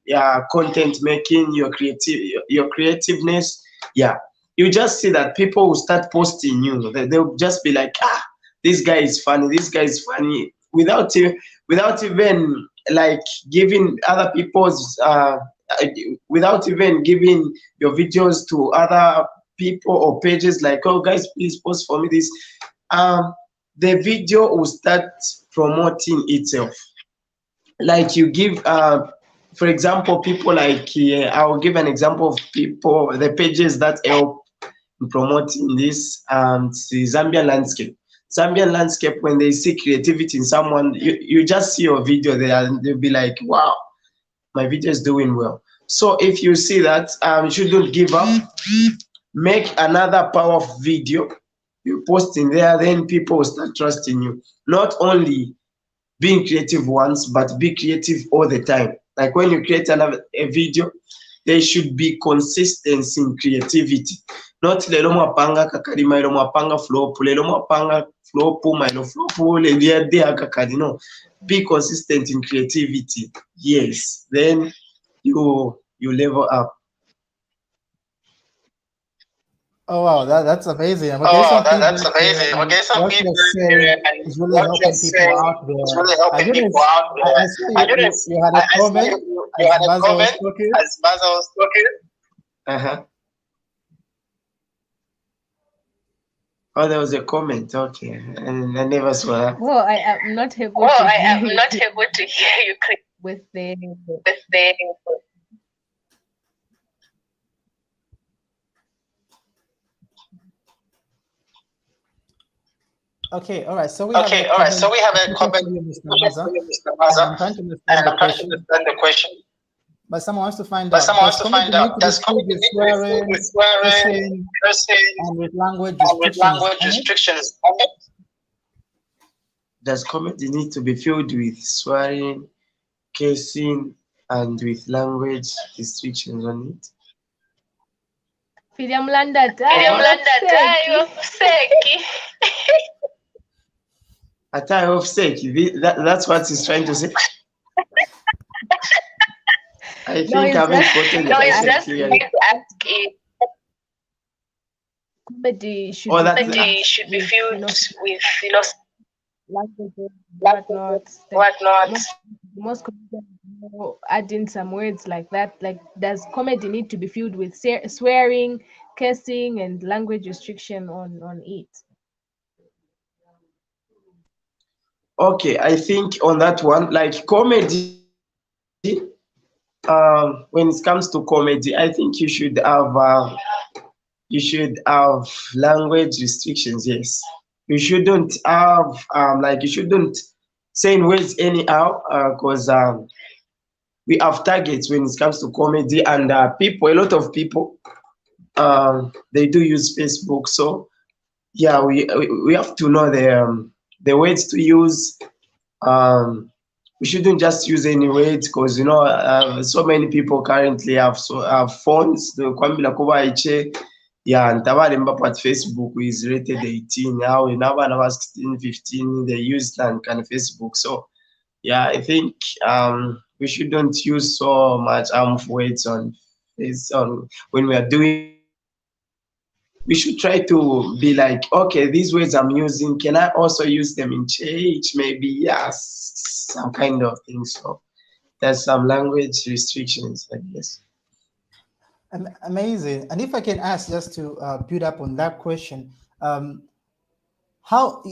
content making, your creativeness, you just see that people will start posting you. They'll just be like, this guy is funny. This guy is funny, without even like giving other people's without even giving your videos to other people or pages like, oh guys, please post for me this. The video will start promoting itself. Like you give for example, people like I'll give an example of people, the pages that help in promoting this, the Zambian landscape. Zambian landscape, when they see creativity in someone, you just see your video there and they'll be like, wow, my video is doing well. So if you see that, you shouldn't give up. Make another powerful video, you post in there, then people will start trusting you. Not only being creative once, but be creative all the time. Like when you create a video, there should be consistency in creativity. Not lelo mwapanga kakari mailo mwapanga flop, lelo mwapanga flop mailo flop le dia kakari. No, be consistent in creativity. Yes, then you level up. Oh wow, that's amazing. I'm Oh getting wow, some that's feedback here, amazing. and Okay, some what feedback you're here, saying and is really what you're helping people saying out is there. really helping people Eunice, out there. I saw you had a I saw comment you as had a Maza was comment talking. as Maza was talking. Uh-huh. Oh, there was a comment. Okay, and I never saw that. Well, I am not able Well, to I hear am you not able to hear you with the with the. Okay, all right. So we have Okay, a all right. comment. So we have a Question comment for you, Mr. question Maza, for you, Mr. and Maza, I'm trying to understand and the I'm trying to question. understand the question. But someone wants to find But out: someone does wants to comedy find need out: to be does filled comedy with need to be filled swearing, with swearing, cursing, cursing, and with language and with restrictions language on it? restrictions on it? Does comedy need to be filled with swearing, cursing, and with language restrictions on it? Filiamlanda, A tie of sake. That's what he's trying to say. I No, think I it's haven't just gotten the trying to question ask clearly. comedy should Or be that filled should be with, filled with, languages, languages, whatnot. whatnot. Most comedians add in some words like that. Like, does comedy need to be filled with swearing, cursing, and language restriction on it? Okay, I think on that one, like comedy, when it comes to comedy, I think you should have language restrictions. Yes, you shouldn't have like you shouldn't say words anyhow, because we have targets when it comes to comedy, and a lot of people, they do use Facebook. So yeah, we have to know the words to use. We shouldn't just use any words, because so many people currently have phones. The kwambila kuba iche yeah, ntabalemba at Facebook is rated 18 now. In about 16, 15, they use that kind of Facebook. So yeah, I think we shouldn't use so much harmful words on when we are doing we should try to be like, okay, these words I'm using, can I also use them in church? Maybe, yes, some kind of thing. So there's some language restrictions, I guess. Amazing. And if I can ask, just to build up on that question, how,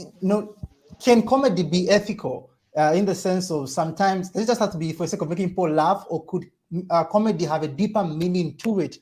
can comedy be ethical in the sense of sometimes it just has to be for the sake of making people laugh, or could comedy have a deeper meaning to it?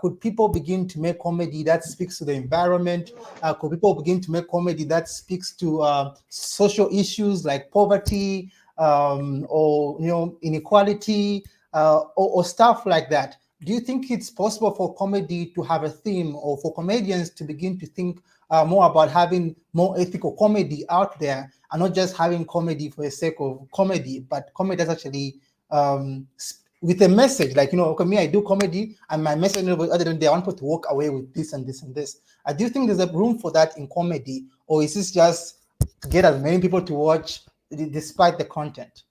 Could people begin to make comedy that speaks to the environment? Could people begin to make comedy that speaks to social issues like poverty, or inequality, or stuff like that? Do you think it's possible for comedy to have a theme, or for comedians to begin to think more about having more ethical comedy out there, and not just having comedy for the sake of comedy, but comedy that's actually with a message? Like, okay, me, I do comedy, and my message, other than I want people to walk away with this and this and this. Do you think there's a room for that in comedy, or is this just to get as many people to watch despite the content?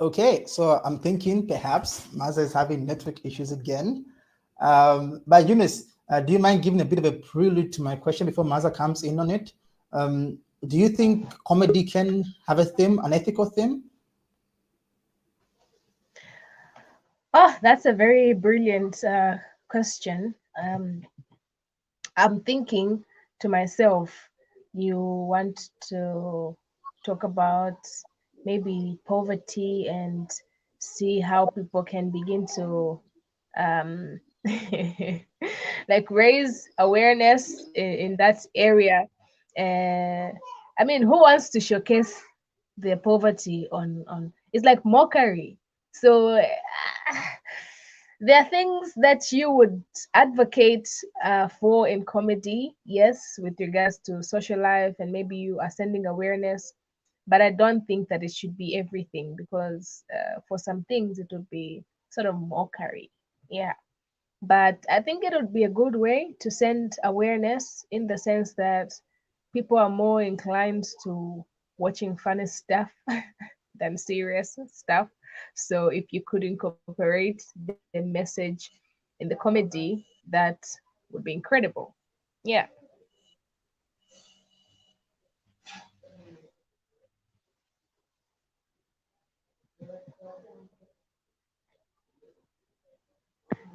Okay, so I'm thinking perhaps Maza is having network issues again. But Eunice, do you mind giving a bit of a prelude to my question before Maza comes in on it? Do you think comedy can have a theme, an ethical theme? Oh, that's a very brilliant question. I'm thinking to myself, you want to talk about maybe poverty and see how people can begin to like raise awareness in that area. I mean, who wants to showcase their poverty on it's like mockery. So there are things that you would advocate for in comedy, yes, with regards to social life, and maybe you are sending awareness, but I don't think that it should be everything, because for some things it would be sort of mockery. Yeah. But I think it would be a good way to send awareness, in the sense that people are more inclined to watching funny stuff than serious stuff. So if you could incorporate the message in the comedy, that would be incredible. Yeah.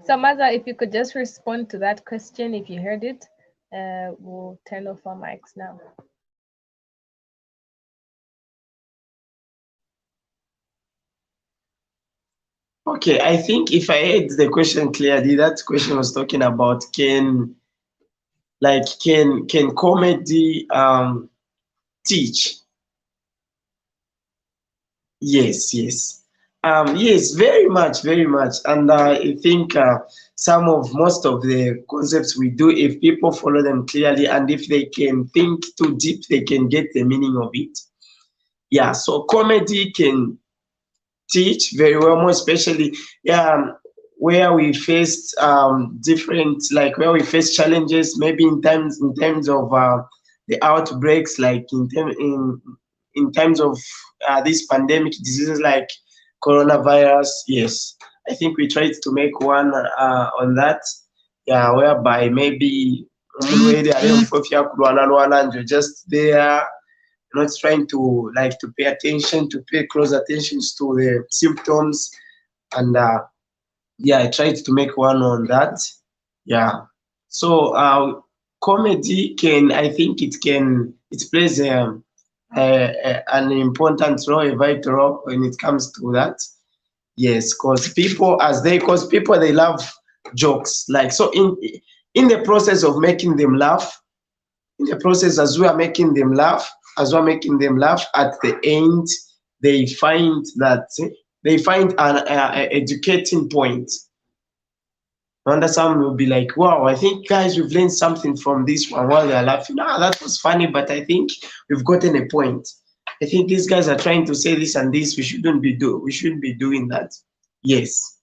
So Maza, if you could just respond to that question, if you heard it, we'll turn off our mics now. Okay, I think if I heard the question clearly, that question was talking about can comedy teach? Yes, yes. Yes, very much, very much. And I think most of the concepts we do, if people follow them clearly and if they can think too deep, they can get the meaning of it. Yeah, so comedy can teach very well, more especially where we faced where we face challenges, maybe in terms of the outbreaks, like in terms of these pandemic diseases like coronavirus. Yes, I think we tried to make one on that, yeah, whereby maybe you're just there, not trying to pay close attention to the symptoms. And yeah, I tried to make one on that. Yeah, so comedy it plays an important role, a vital role when it comes to that. Yes, because people they love jokes. Like, so in the process of making them laugh, in the process, as we're making them laugh, at the end, they find an educating point. And some will be like, wow, I think, guys, we've learned something from this one, while they're laughing. Ah, that was funny, but I think we've gotten a point. I think these guys are trying to say this and this. We shouldn't be doing that. Yes.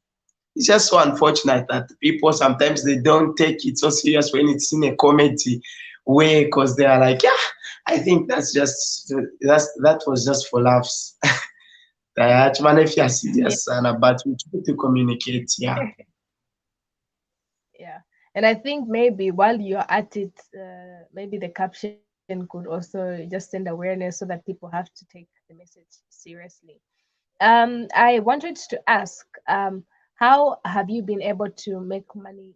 it's just so unfortunate that people sometimes they don't take it so serious when it's in a comedy way, because they are like, yeah, I think that was just for laughs. Actually, if you're Yeah. serious and about we try to communicate, yeah. Yeah. And I think maybe while you're at it, maybe the caption could also just send awareness so that people have to take the message seriously. I wanted to ask, how have you been able to make money?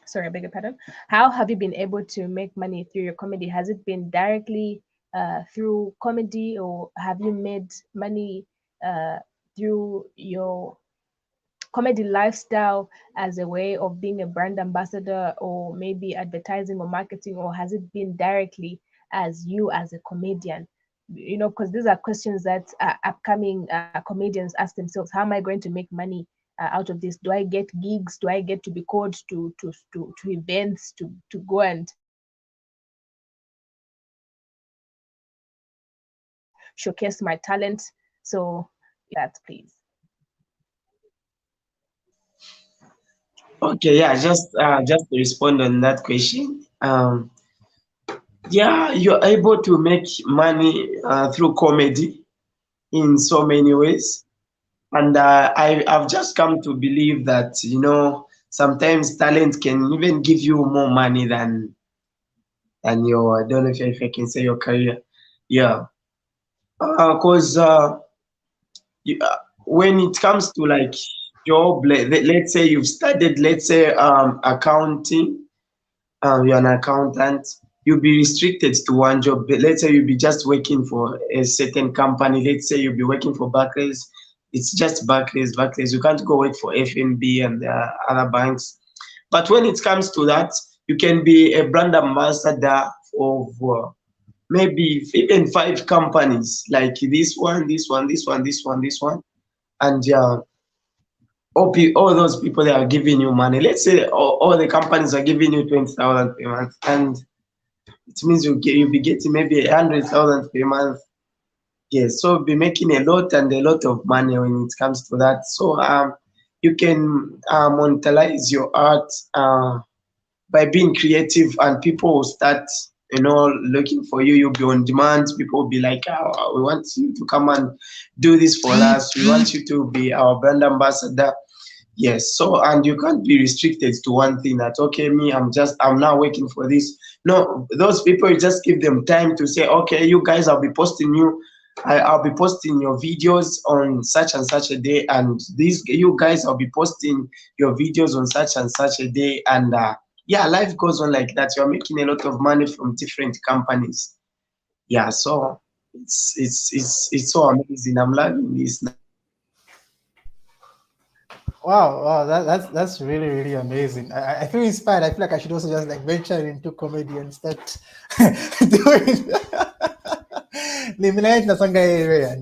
Sorry, I beg your pardon. How have you been able to make money through your comedy? Has it been directly through comedy, or have you made money through your comedy lifestyle as a way of being a brand ambassador, or maybe advertising or marketing, or has it been directly as you as a comedian? Because these are questions that upcoming comedians ask themselves. How am I going to make money out of this? Do I get gigs? Do I get to be called to events to go and showcase my talent? So that, please. Okay, yeah, just to respond on that question. Yeah, you're able to make money through comedy in so many ways. And I've just come to believe that, sometimes talent can even give you more money than your, I don't know if I can say your career. Yeah. Because when it comes to like job, let's say you've studied, let's say accounting, you're an accountant, you'll be restricted to one job. Let's say you'll be just working for a certain company. Let's say you'll be working for Barclays. It's just Barclays. You can't go work for FNB and other banks. But when it comes to that, you can be a brand ambassador of maybe even 5 companies, like this one, this one, this one, this one, this one. And all those people that are giving you money. Let's say all the companies are giving you 20,000 per month, and it means you'll be getting maybe 100,000 per month. Yes, so be making a lot and a lot of money when it comes to that. So you can monetize your art by being creative, and people will start, looking for you. You'll be on demand. People will be like, oh, we want you to come and do this for us. We want you to be our brand ambassador. Yes, so and you can't be restricted to one thing that, okay, I'm now working for this. No, those people, you just give them time to say, okay, you guys, I'll be posting your videos on such and such a day, and these you guys, I'll be posting your videos on such and such a day, and yeah, life goes on like that. You're making a lot of money from different companies. Yeah, so it's so amazing. I'm loving this. Wow, that's really really amazing. I feel inspired. I feel like I should also just like venture into comedy and start doing eliminate the Sangha area.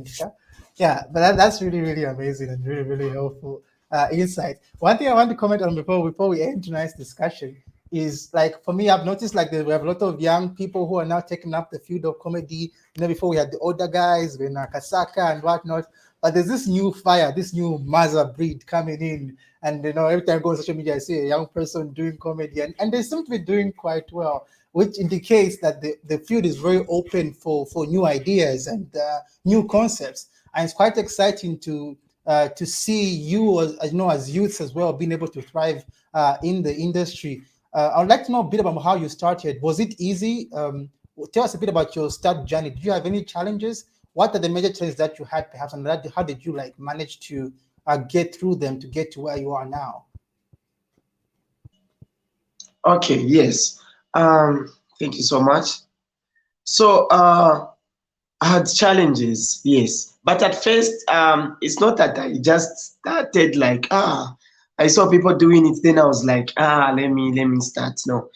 Yeah, but that's really really amazing and really really helpful insight. One thing I want to comment on before we end tonight's discussion is, like, for me, I've noticed like we have a lot of young people who are now taking up the field of comedy. Before we had the older guys, when Kasaka and whatnot. But there's this new fire, this new MAZA breed coming in. And, every time I go on social media, I see a young person doing comedy, and they seem to be doing quite well, which indicates that the field is very open for new ideas and new concepts. And it's quite exciting to see you as youths as well, being able to thrive in the industry. I would like to know a bit about how you started. Was it easy? Tell us a bit about your start journey. Did you have any challenges? What are the major challenges that you had, perhaps, and how did you manage to get through them to get to where you are now? Okay, yes. Thank you so much. So I had challenges, yes. But at first, it's not that I just started like, I saw people doing it, then I was like, let me start. No.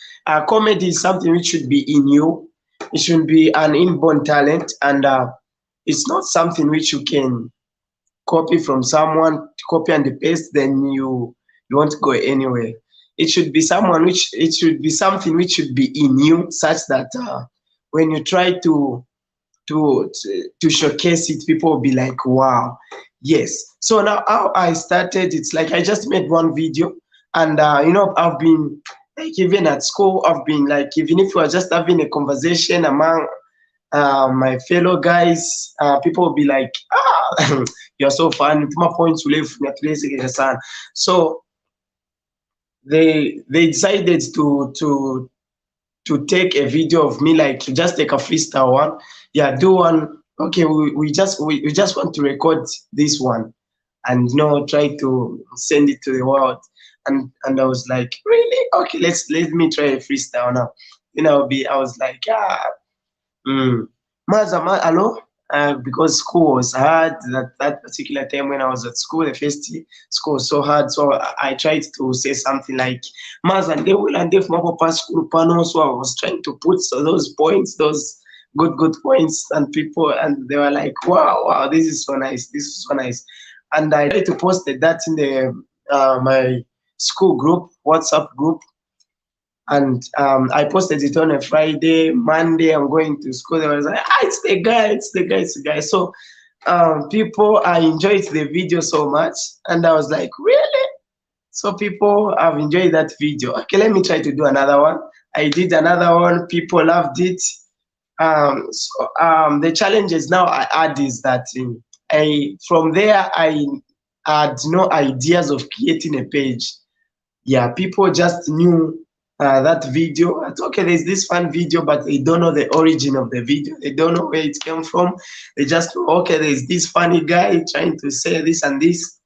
Comedy is something which should be in you. It should be an inborn talent, and it's not something which you can copy from someone, copy and paste, then you won't go anywhere. It should be something which should be in you, such that when you try to showcase it, people will be like, wow, Yes. So now how I started, it's like I just made one video, and you know, I've been like, even at school, I've been like, even if we are just having a conversation among my fellow guys, people will be like, ah, you're so fun. My points to live. So they decided to take a video of me, like to just take a freestyle one. Yeah, do one. Okay, we just want to record this one, and you know, try to send it to the world. And I was like, really? Okay, let me try a freestyle now. Then I was like, hello. Because school was hard that particular time when I was at school. The first school was so hard, so I tried to say something like Maza and they will and if my school panel. So I was trying to put those points, those good points, and people, and they were like, wow, this is so nice, this is so nice. And I tried to post that in the my school group, WhatsApp group. And I posted it on a Friday. Monday, I'm going to school. They was like, it's the guy, it's the guy, it's the guy. So people, I enjoyed the video so much. And I was like, really? So people have enjoyed that video. Okay, let me try to do another one. I did another one. People loved it. The challenges now I add is that from there, I had no ideas of creating a page. Yeah, people just knew that video. Okay, there's this fun video, but they don't know the origin of the video. They don't know where it came from. They just know, okay, there's this funny guy trying to say this and this.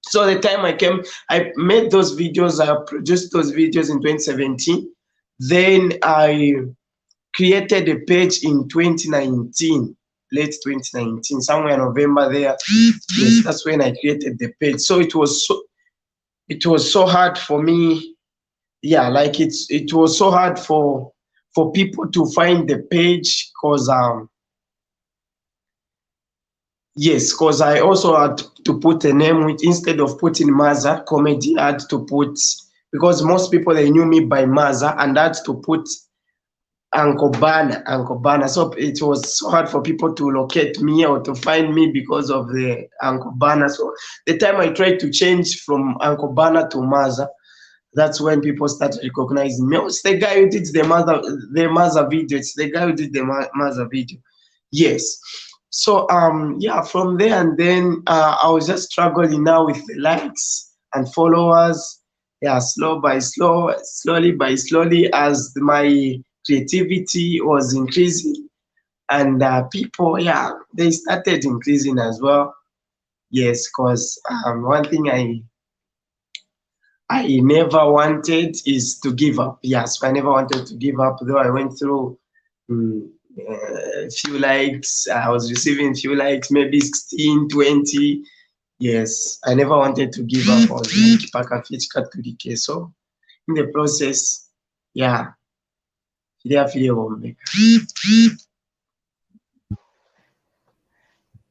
So the time I made those videos, I produced those videos in 2017. Then I created a page in 2019, late 2019, somewhere November there. Yes, that's when I created the page. So it was so hard for me. Yeah, like it was so hard for people to find the page, because yes, because I also had to put a name with, instead of putting MAZA-Comedy, I had to put, because most people, they knew me by MAZA, and I had to put Uncle Bana. So it was so hard for people to locate me or to find me because of the Uncle Bana. So the time I tried to change from Uncle Bana to MAZA, that's when people started recognizing me. Oh, it's the guy who did the MAZA video. It's the guy who did the MAZA video. Yes. So yeah, from there, and then I was just struggling now with the likes and followers. Yeah, slowly by slowly, as my creativity was increasing, and people, yeah, they started increasing as well. Yes, because one thing I never wanted is to give up. Yes, I never wanted to give up, though I went through a few likes. I was receiving few likes, maybe 16, 20. Yes, I never wanted to give up. I was like, so in the process, yeah,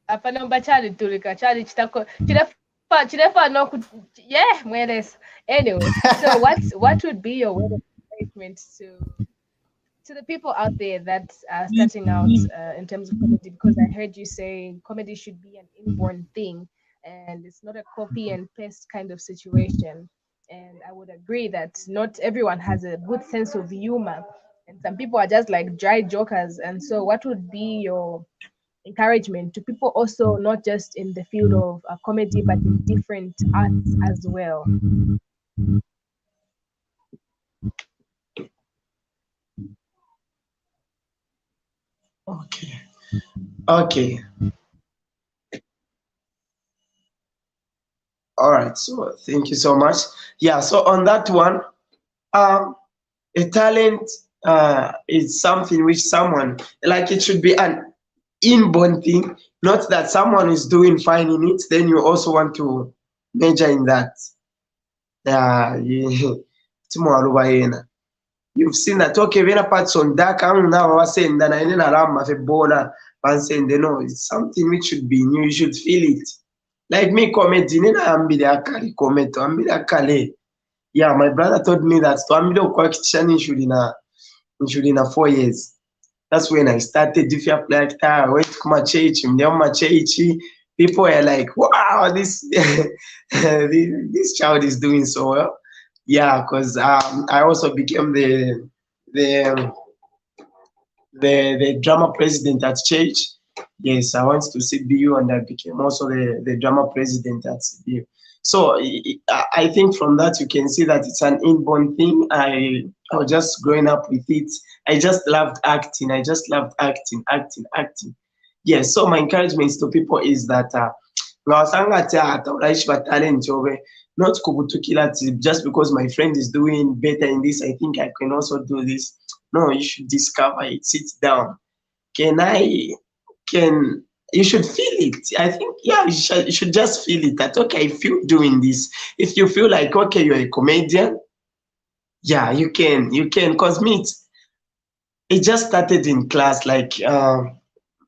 Apa nomba chali tulika chali chitako chirefa no yeah mweres. Anyway, so what would be your word of encouragement to the people out there that are starting out in terms of comedy? Because I heard you say comedy should be an inborn thing, and it's not a copy and paste kind of situation. And I would agree that not everyone has a good sense of humor, and some people are just like dry jokers. And so, what would be your encouragement to people also, not just in the field of comedy, but in different arts as well? Okay. All right. So thank you so much. Yeah. So on that one, a talent is something which someone, like, it should be an inborn thing, not that someone is doing fine in it, then you also want to major in that. You've seen that, okay, when a person dark, I'm now saying that I didn't alarm my bola, and saying, no, it's something which should be new, you should feel it. Like me commenting, I'm be the comment, I'm be the. Yeah, my brother told me that to amilo kwa kitishani in 4 years. That's when I started. If you apply, I went to my church, People are like, wow, this this child is doing so well. Yeah, because I also became the the drama president at church. Yes, I went to CBU and I became also the drama president at CBU. So I think from that you can see that it's an inborn thing. I was just growing up with it. I just loved acting. I just loved acting. Yes, so my encouragement to people is that ngawasanga ati atauraishi ba talent yobe, not kubutukila ati just because my friend is doing better in this, I think I can also do this. No, you should discover it. Sit down. Can I? Can you should feel it? I think yeah, you should just feel it. That okay, I feel doing this. If you feel like okay, you're a comedian, yeah, you can. Cause me, it just started in class, like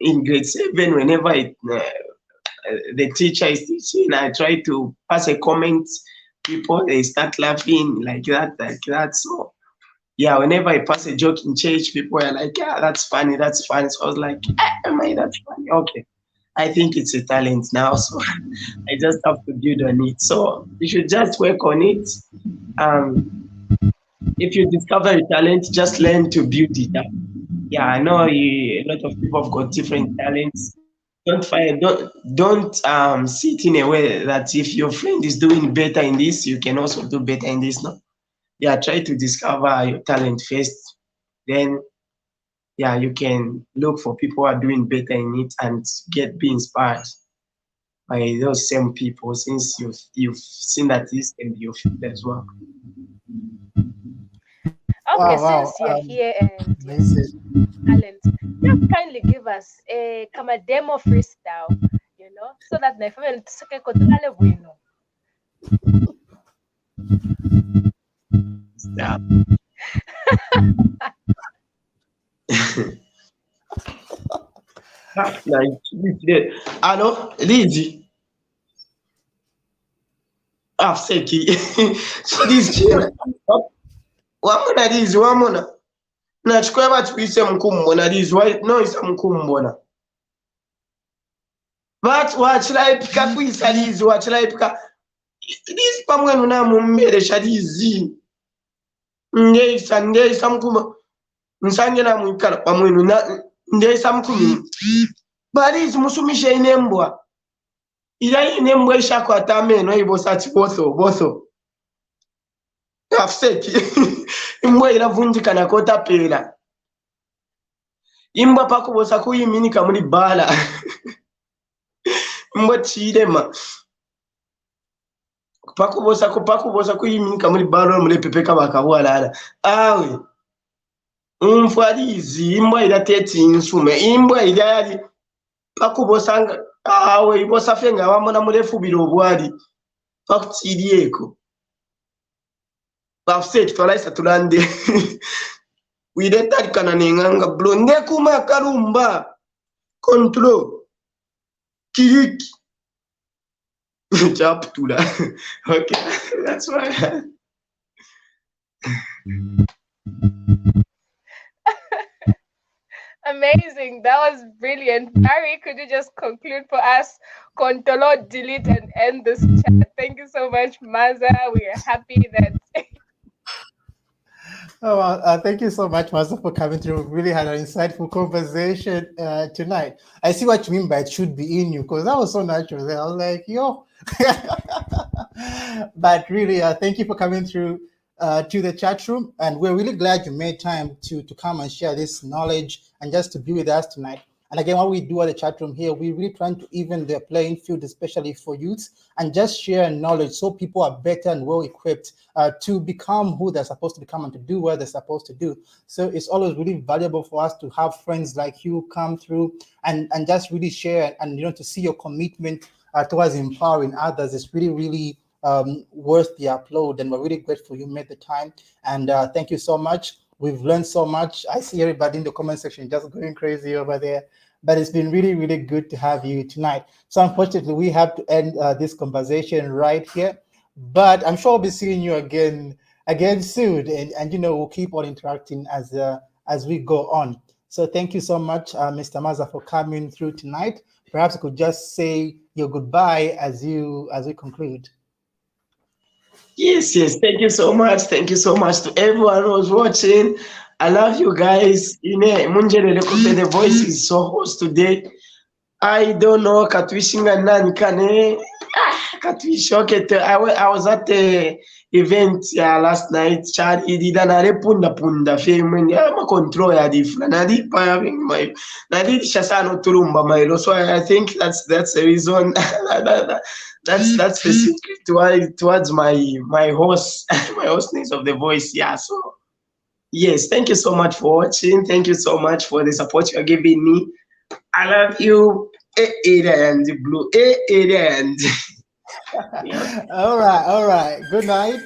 in grade 7. Whenever the teacher is teaching, I try to pass a comment. People they start laughing like that. So yeah, whenever I pass a joke in church, people are like, yeah, that's funny. So I was like, am I that funny? Okay. I think it's a talent now, so I just have to build on it. So you should just work on it. If you discover a talent, just learn to build it up. Yeah, I know a lot of people have got different talents. Don't sit in a way that if your friend is doing better in this, you can also do better in this. No, yeah, try to discover your talent first. Then yeah, you can look for people who are doing better in it and be inspired by those same people since you've seen that this can be your field as well. Okay, Wow, since you're here and you're amazing. talent, just kindly give us a demo freestyle, so that my family bueno. Yeah. Like, hello, Lizzie. Seki. So this chair. Wamona Lizzie, wamona. Nachukua watu ise mkumbona Lizzie. No isa mkumbona. But wachiraipika kuisa Lizzie, wachiraipika. Lizzie pamwenu na mumberesha Lizzie. Ngeisa mkumba. Nsange na mwikala pamwenu na ngeisa mkumi. Balizi musumishe inembwa. Ila inembwa ishakwata ameno ibosati botho. Afseki. Imbwa ilavunjika na kota pera. Imbwa pakubosa kuyiminika muri bala. Imbwa chilema. Pakubosa kuyiminika muri bala muri pepeka bakabwalala. Awe. Umfwalizi imbwa ilateti insume. Imbwa ilayali pakubosanga awe ibosa fenga wamona murefu birobwali pakutirieko bafseki twalaisa tulande wiretarikana nenganga blonde kuma karumba control kiriki chaptula. Okay, that's why. Amazing. That was brilliant. Barry, could you just conclude for us? Control, delete, and end this chat. Thank you so much, Maza. We are happy that. Oh, thank you so much, Master, for coming through. We really had an insightful conversation tonight. I see what you mean by it should be in you, because that was so natural there. I was like, yo. But really, thank you for coming through to the chat room. And we're really glad you made time to come and share this knowledge and just to be with us tonight. And again, what we do at the chat room here, we're really trying to even the playing field, especially for youth, and just share knowledge so people are better and well equipped to become who they're supposed to become and to do what they're supposed to do. So it's always really valuable for us to have friends like you come through and just really share and to see your commitment towards empowering others. It's really, really worth the upload, and we're really grateful you made the time. And thank you so much. We've learned so much. I see everybody in the comment section just going crazy over there. But it's been really, really good to have you tonight. So unfortunately, we have to end this conversation right here. But I'm sure I'll be seeing you again soon. And we'll keep on interacting as we go on. So thank you so much, Mr. Maza, for coming through tonight. perhaps you could just say your goodbye as we conclude. Yes, yes. Thank you so much. Thank you so much to everyone who's watching. I love you guys. Munjere Lekope, the voice is so host today. I don't know Katwishinga nani kane. Katwish, okay. I was at the event last night. Charlie did an punda punda film. I'm a control ya different. Nadi pa having my Nadi shasano turumba my. So I think that's the reason. That's the secret towards my host my hostness of the voice. Yeah. So yes, thank you so much for watching. Thank you so much for the support you're giving me. I love you. And blue. And yeah. All right. Good night.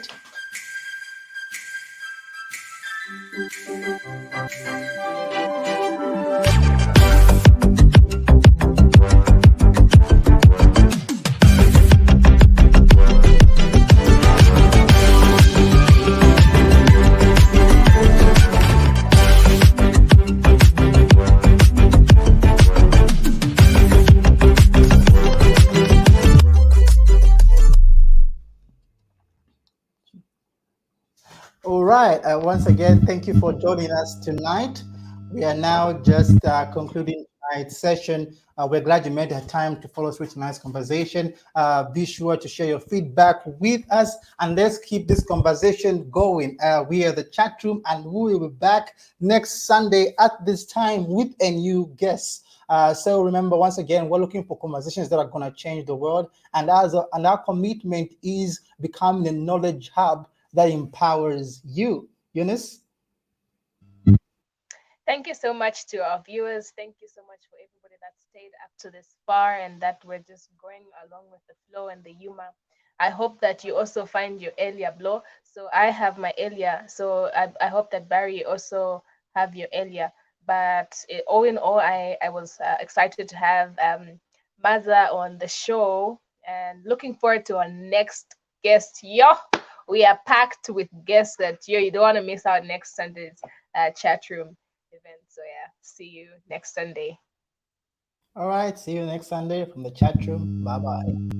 All right. Once again, thank you for joining us tonight. We are now just concluding tonight's session. We're glad you made the time to follow through tonight's conversation. Be sure to share your feedback with us, and let's keep this conversation going. We are the chat room, and we will be back next Sunday at this time with a new guest. So remember, once again, we're looking for conversations that are going to change the world, and our commitment is becoming a knowledge hub that empowers you. Eunice? Thank you so much to our viewers. Thank you so much for everybody that stayed up to this far and that we're just going along with the flow and the humor. I hope that you also find your Elia blow. So I have my Elia. So I hope that Barry also have your Elia. But all in all, I was excited to have Maza on the show and looking forward to our next guest. Yo, we are packed with guests that you don't want to miss out next Sunday's chat room event. So yeah, see you next Sunday. All right. See you next Sunday from the chat room. Bye bye.